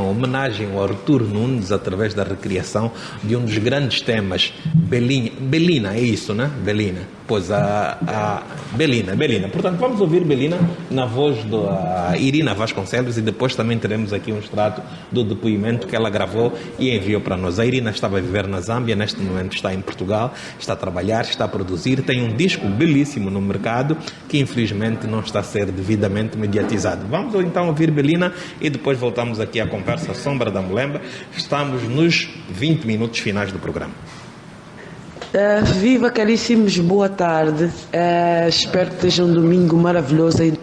homenagem ao Artur Nunes através da recriação de um dos grandes temas, Belina, é isso, né? Belina. Pois a Belina. Portanto, vamos ouvir Belina na voz da Irina Vasconcelos e depois também teremos aqui um extrato do depoimento que ela gravou e enviou para nós. A Irina estava a viver na Zâmbia, neste momento está em Portugal, está a trabalhar, está a produzir, tem um disco belíssimo no mercado que infelizmente não está a ser devidamente mediatizado. Vamos então ouvir Belina e depois voltamos aqui à conversa Sombra da Mulemba. Estamos nos 20 minutos finais do programa. Viva, caríssimos, boa tarde. Espero que esteja um domingo maravilhoso aí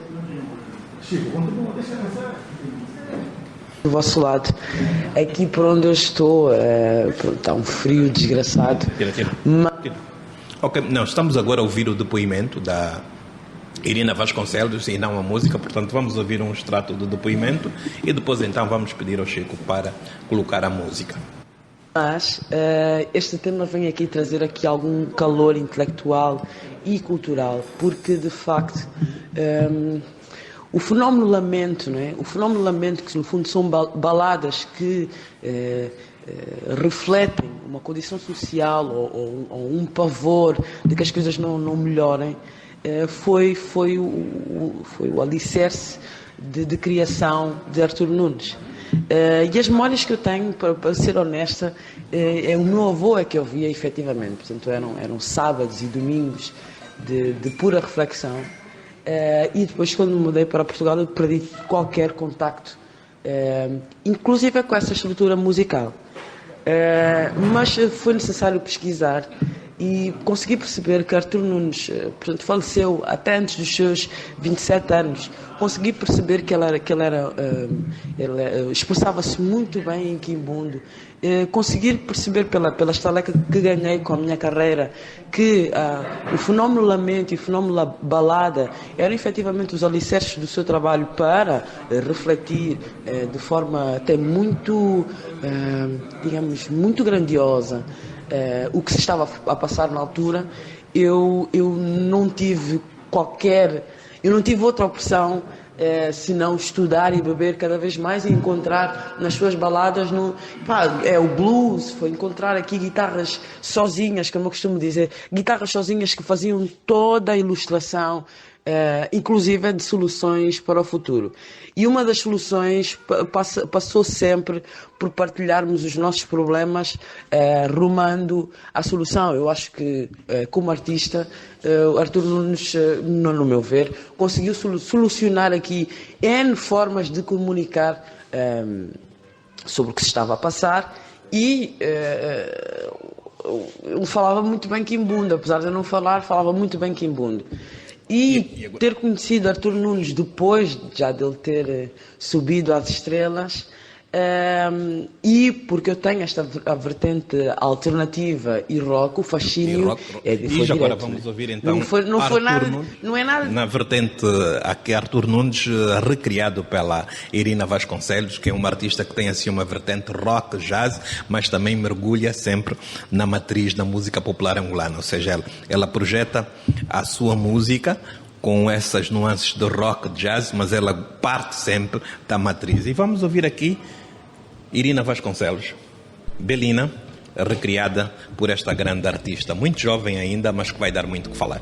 do vosso lado. Aqui por onde eu estou está um frio desgraçado. Ok, não, estamos agora a ouvir o depoimento da Irina Vasconcelos e não a música, portanto vamos ouvir um extrato do depoimento e depois então vamos pedir ao Chico para colocar a música. Mas este tema vem aqui trazer aqui algum calor intelectual e cultural, porque de facto o fenómeno lamento, não é? O fenómeno lamento, que no fundo são baladas que refletem uma condição social ou um pavor de que as coisas não melhorem, foi o alicerce de criação de Artur Nunes. E as memórias que eu tenho, para ser honesta, o meu avô é que eu via efetivamente, portanto eram sábados e domingos de pura reflexão, e depois quando me mudei para Portugal eu perdi qualquer contacto, inclusive com essa estrutura musical. Mas foi necessário pesquisar e consegui perceber que Artur Nunes, portanto, faleceu até antes dos seus 27 anos. Consegui perceber que ele expressava-se muito bem em quimbundo. Consegui perceber pela estaleca que ganhei com a minha carreira que o fenómeno lamento e o fenómeno balada eram efetivamente os alicerces do seu trabalho para refletir de forma até muito, digamos, muito grandiosa o que se estava a passar na altura. Eu não tive outra opção senão estudar e beber cada vez mais e encontrar nas suas baladas o blues, foi encontrar aqui guitarras sozinhas, como eu costumo dizer, guitarras sozinhas que faziam toda a ilustração, inclusive de soluções para o futuro. E uma das soluções passou sempre por partilharmos os nossos problemas, rumando à solução. Eu acho que, como artista, Artur Nunes, no meu ver, conseguiu solucionar aqui N formas de comunicar sobre o que se estava a passar e ele falava muito bem quimbundo, apesar de eu não falar, falava muito bem quimbundo. E ter conhecido Artur Nunes depois já dele ter subido às estrelas, e porque eu tenho esta vertente alternativa e rock, o fascínio é de E agora vamos ouvir então não é nada na vertente aqui Artur Nunes, recriado pela Irina Vasconcelos, que é uma artista que tem assim uma vertente rock, jazz, mas também mergulha sempre na matriz da música popular angolana, ou seja, ela projeta a sua música com essas nuances de rock, jazz, mas ela parte sempre da matriz. E vamos ouvir aqui Irina Vasconcelos, Belina, recriada por esta grande artista, muito jovem ainda, mas que vai dar muito o que falar.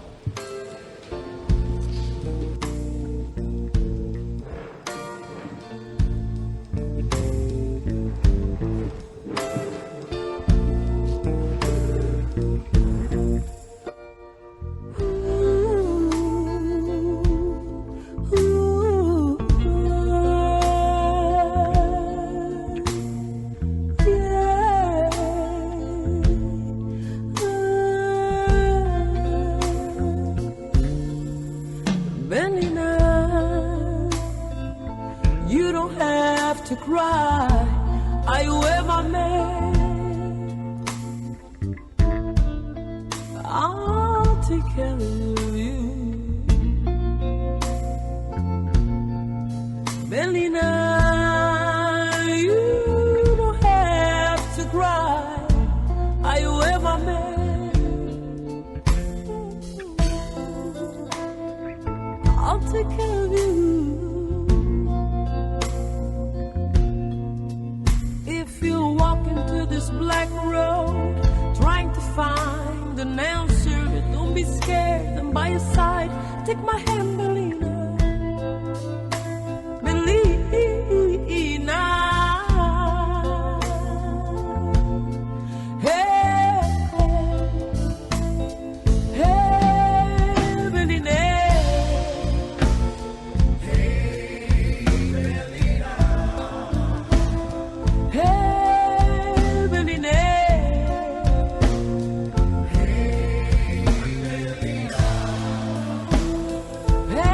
Hey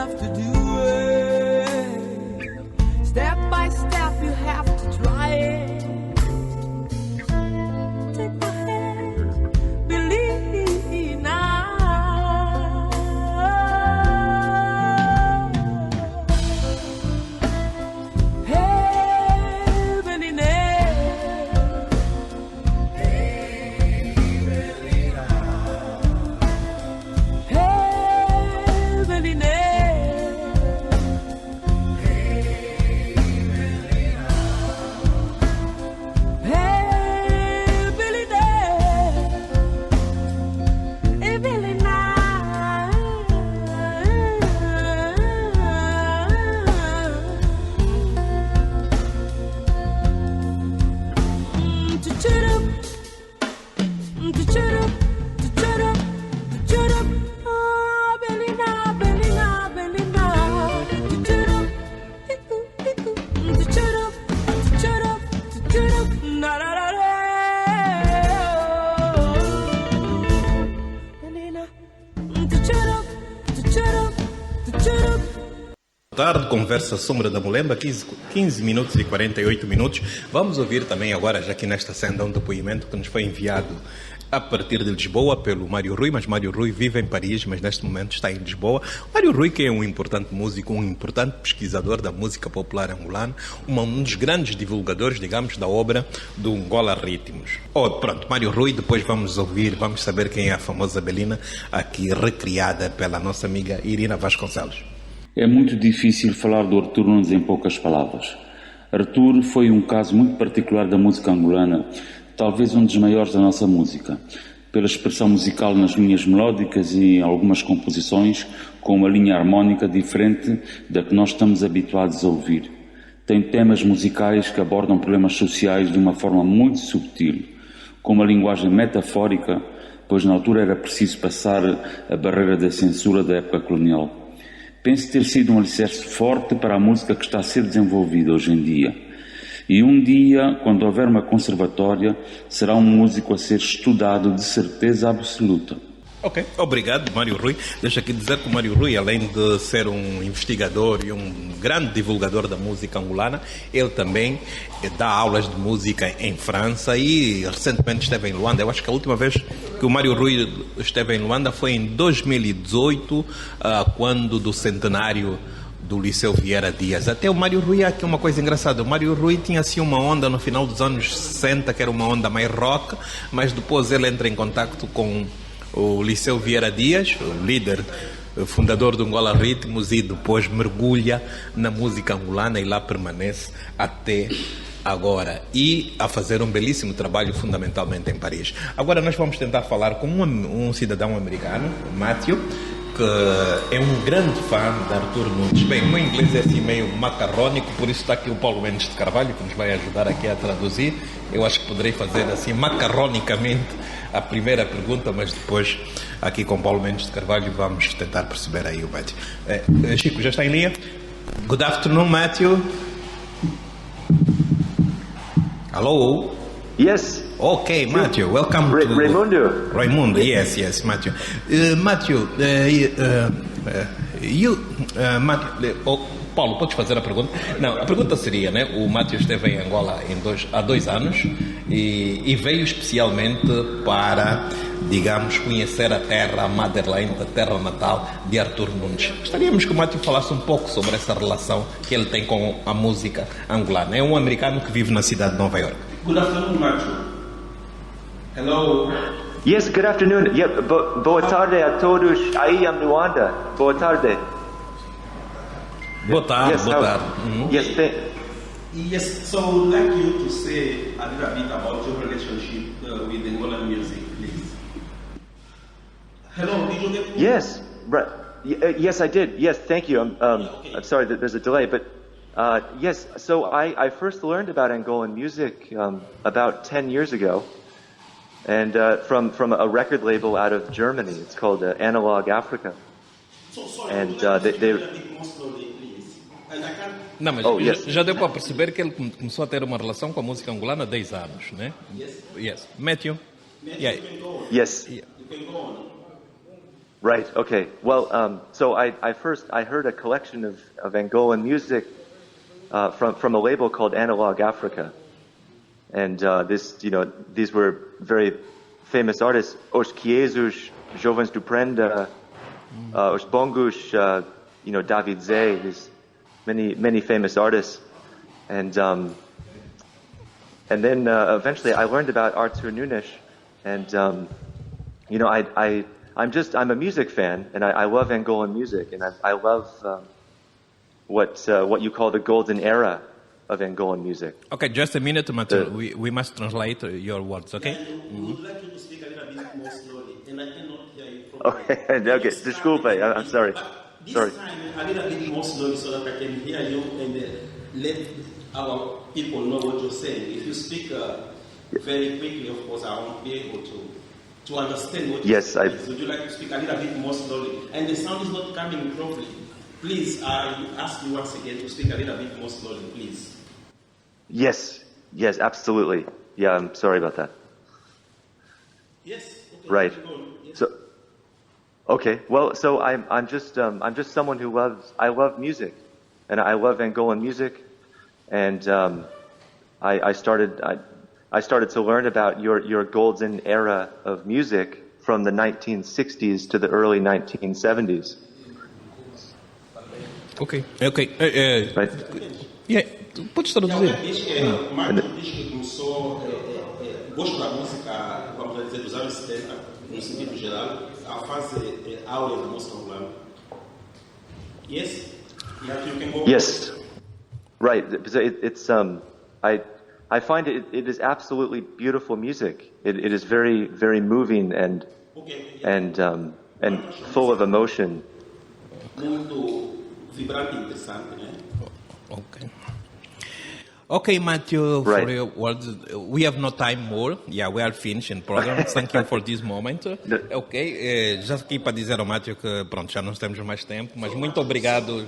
have to do it. Step by step you have to try it. Take my hand, believe now. Hey, Belinda. Tarde, conversa Sombra da Mulemba, 15 minutos e 48 minutos. Vamos ouvir também agora, já aqui nesta senda, um depoimento que nos foi enviado a partir de Lisboa pelo Mário Rui, mas Mário Rui vive em Paris, mas neste momento está em Lisboa. Mário Rui, que é um importante músico, um importante pesquisador da música popular angolana, um dos grandes divulgadores, digamos, da obra do Angola Ritmos. Pronto, Mário Rui, depois vamos ouvir, vamos saber quem é a famosa Belina, aqui recriada pela nossa amiga Irina Vasconcelos. É muito difícil falar do Artur Nunes em poucas palavras. Artur foi um caso muito particular da música angolana, talvez um dos maiores da nossa música, pela expressão musical nas linhas melódicas e em algumas composições com uma linha harmónica diferente da que nós estamos habituados a ouvir. Tem temas musicais que abordam problemas sociais de uma forma muito subtil, com uma linguagem metafórica, pois na altura era preciso passar a barreira da censura da época colonial. Penso ter sido um alicerce forte para a música que está a ser desenvolvida hoje em dia. E um dia, quando houver uma conservatória, será um músico a ser estudado de certeza absoluta. Ok, obrigado, Mário Rui. Deixa aqui dizer que o Mário Rui, além de ser um investigador e um grande divulgador da música angolana, ele também dá aulas de música em França e recentemente esteve em Luanda. Eu acho que a última vez que o Mário Rui esteve em Luanda foi em 2018, quando do centenário do Liceu Vieira Dias. Até o Mário Rui, aqui uma coisa engraçada, o Mário Rui tinha assim uma onda no final dos anos 60, que era uma onda mais rock, mas depois ele entra em contacto com o Liceu Vieira Dias, o líder, fundador do Angola Ritmos, e depois mergulha na música angolana e lá permanece até agora, e a fazer um belíssimo trabalho fundamentalmente em Paris. Agora nós vamos tentar falar com um cidadão americano, Matthew, que é um grande fã de Artur Nunes. Bem, o meu inglês é assim meio macarrónico, por isso está aqui o Paulo Mendes de Carvalho, que nos vai ajudar aqui a traduzir. Eu acho que poderei fazer assim macarronicamente a primeira pergunta, mas depois aqui com Paulo Mendes de Carvalho vamos tentar perceber aí o Matthew. Chico, já está em linha? Good afternoon, Matthew. Hello? Yes. Okay, Matthew, welcome to... Raimundo. Raimundo, yes, Matthew. Matthew, Paulo, podes fazer a pergunta? Não, a pergunta seria, né? O Matthew esteve em Angola há 2 anos e veio especialmente para, digamos, conhecer a terra, a motherland, a terra natal de Artur Nunes. Gostaríamos que o Matthew falasse um pouco sobre essa relação que ele tem com a música angolana. É um americano que vive na cidade de Nova York. Good afternoon, Matthew. Hello. Yes, good afternoon. Yeah, boa tarde a todos aí em Luanda. Boa tarde. Boa tarde, yes, boa tarde. Yes, so I would like you to say a little bit about your relationship with Angolan music, please. Hello, did you get me? Yes, right. Yes, I did. Yes, thank you. I'm sorry that there's a delay, but yes, so I first learned about Angolan music about 10 years ago, and from a record label out of Germany. It's called Analog Africa. So sorry, and Não, mas já deu para perceber que ele começou a ter uma relação com a música angolana há 10 anos, né? Yes. Yes. Matthew? Yeah. Yes. You can go on. Right. Okay. Well, so I first heard a collection of Angolan music from a label called Analog Africa, and these were very famous artists: Os Quiesos, Jovens do Prenda, Os Bongos, David Zé, these many famous artists, and then eventually I learned about Artur Nunes, and I'm a music fan, and I love Angolan music, and I love what you call the golden era of Angolan music. Okay, just a minute, Matheus. We must translate your words, okay? I would like you to speak a little bit more slowly, and I cannot hear you Okay, properly. okay, desculpe, I'm sorry. This Sorry. time, a little bit more slowly so that I can hear you and let our people know what you're saying. If you speak very quickly, of course, I won't be able to understand what you're saying. Yes, Would you like to speak a little bit more slowly? And the sound is not coming properly. Please, I ask you once again to speak a little bit more slowly, please. Yes, absolutely. Yeah, I'm sorry about that. Yes. Okay, right. Yes. So, okay. Well, so I'm just someone who I love music, and I love Angolan music, and I started to learn about your golden era of music from the 1960s to the early 1970s. Ok. Right. Yeah, podes traduzir. Martin diz que começou gosto da música, vamos dizer, dos anos 70, no sentido geral, a fase áurea da música angolana. Yes? You can go. Yes. Right. It's I find it is absolutely beautiful music. It is very, very moving and full of emotion. Muito vibrante e interessante, né? Okay. Okay, Matthew, for your words. We have no time more. Yeah, we are finishing the program. Thank you for this moment. Ok, já aqui para dizer ao Matthew que pronto, já não temos mais tempo, mas muito obrigado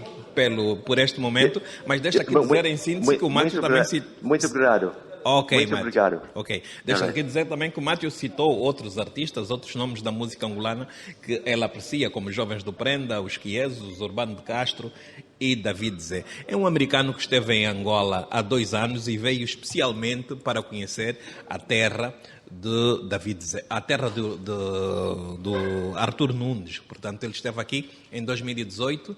por este momento. Mas deixa aqui dizer em síntese que o Matthew também Muito obrigado. Ok, muito obrigado. Ok, deixa aqui dizer também que o Matthew citou outros artistas, outros nomes da música angolana que ela aprecia, como Jovens do Prenda, os Quiesos, Urbano de Castro e David Zé. É um americano que esteve em Angola há 2 anos e veio especialmente para conhecer a terra de David Zé, a terra do Artur Nunes. Portanto, ele esteve aqui em 2018,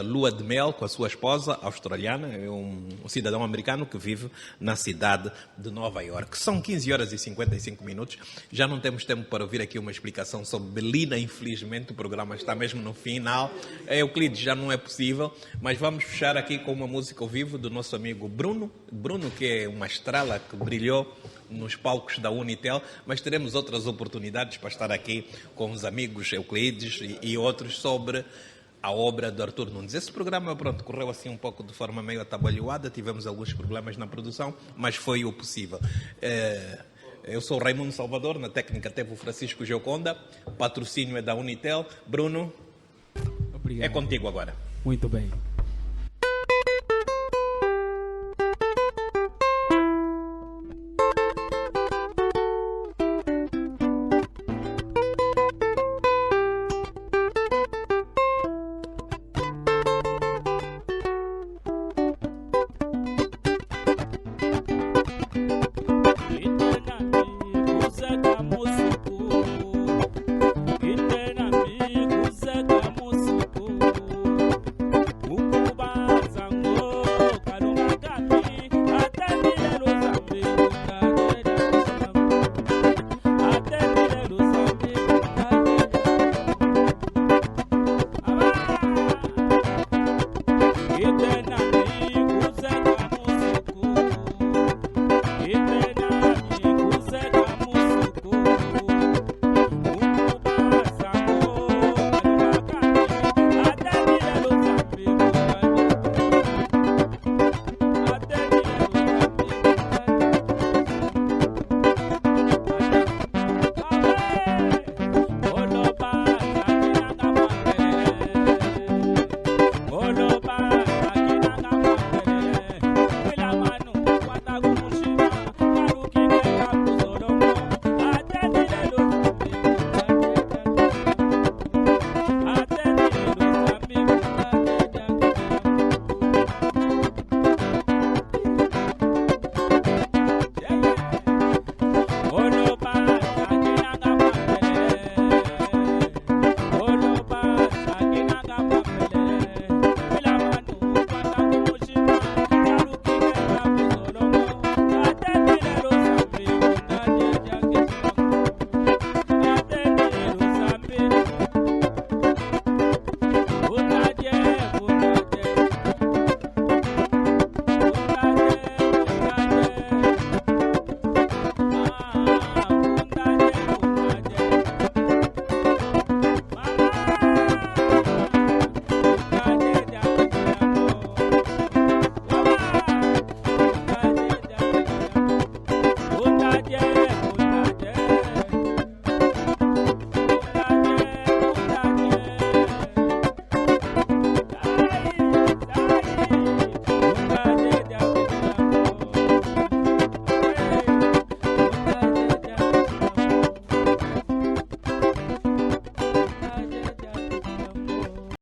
lua de mel com a sua esposa australiana, é um cidadão americano que vive na cidade de Nova Iorque. São 15 horas e 55 minutos. Já não temos tempo para ouvir aqui uma explicação sobre Belina, infelizmente o programa está mesmo no final. Euclides, já não é possível, mas vamos fechar aqui com uma música ao vivo do nosso amigo Bruno, que é uma estrela que brilhou nos palcos da Unitel, mas teremos outras oportunidades para estar aqui com os amigos Euclides e outros sobre a obra de Artur Nunes. Esse programa, pronto, correu assim um pouco de forma meio atabalhoada, tivemos alguns problemas na produção, mas foi o possível. Eu sou o Raimundo Salvador, na técnica teve o Francisco Gioconda, patrocínio é da Unitel. Bruno, obrigado. É contigo agora. Muito bem.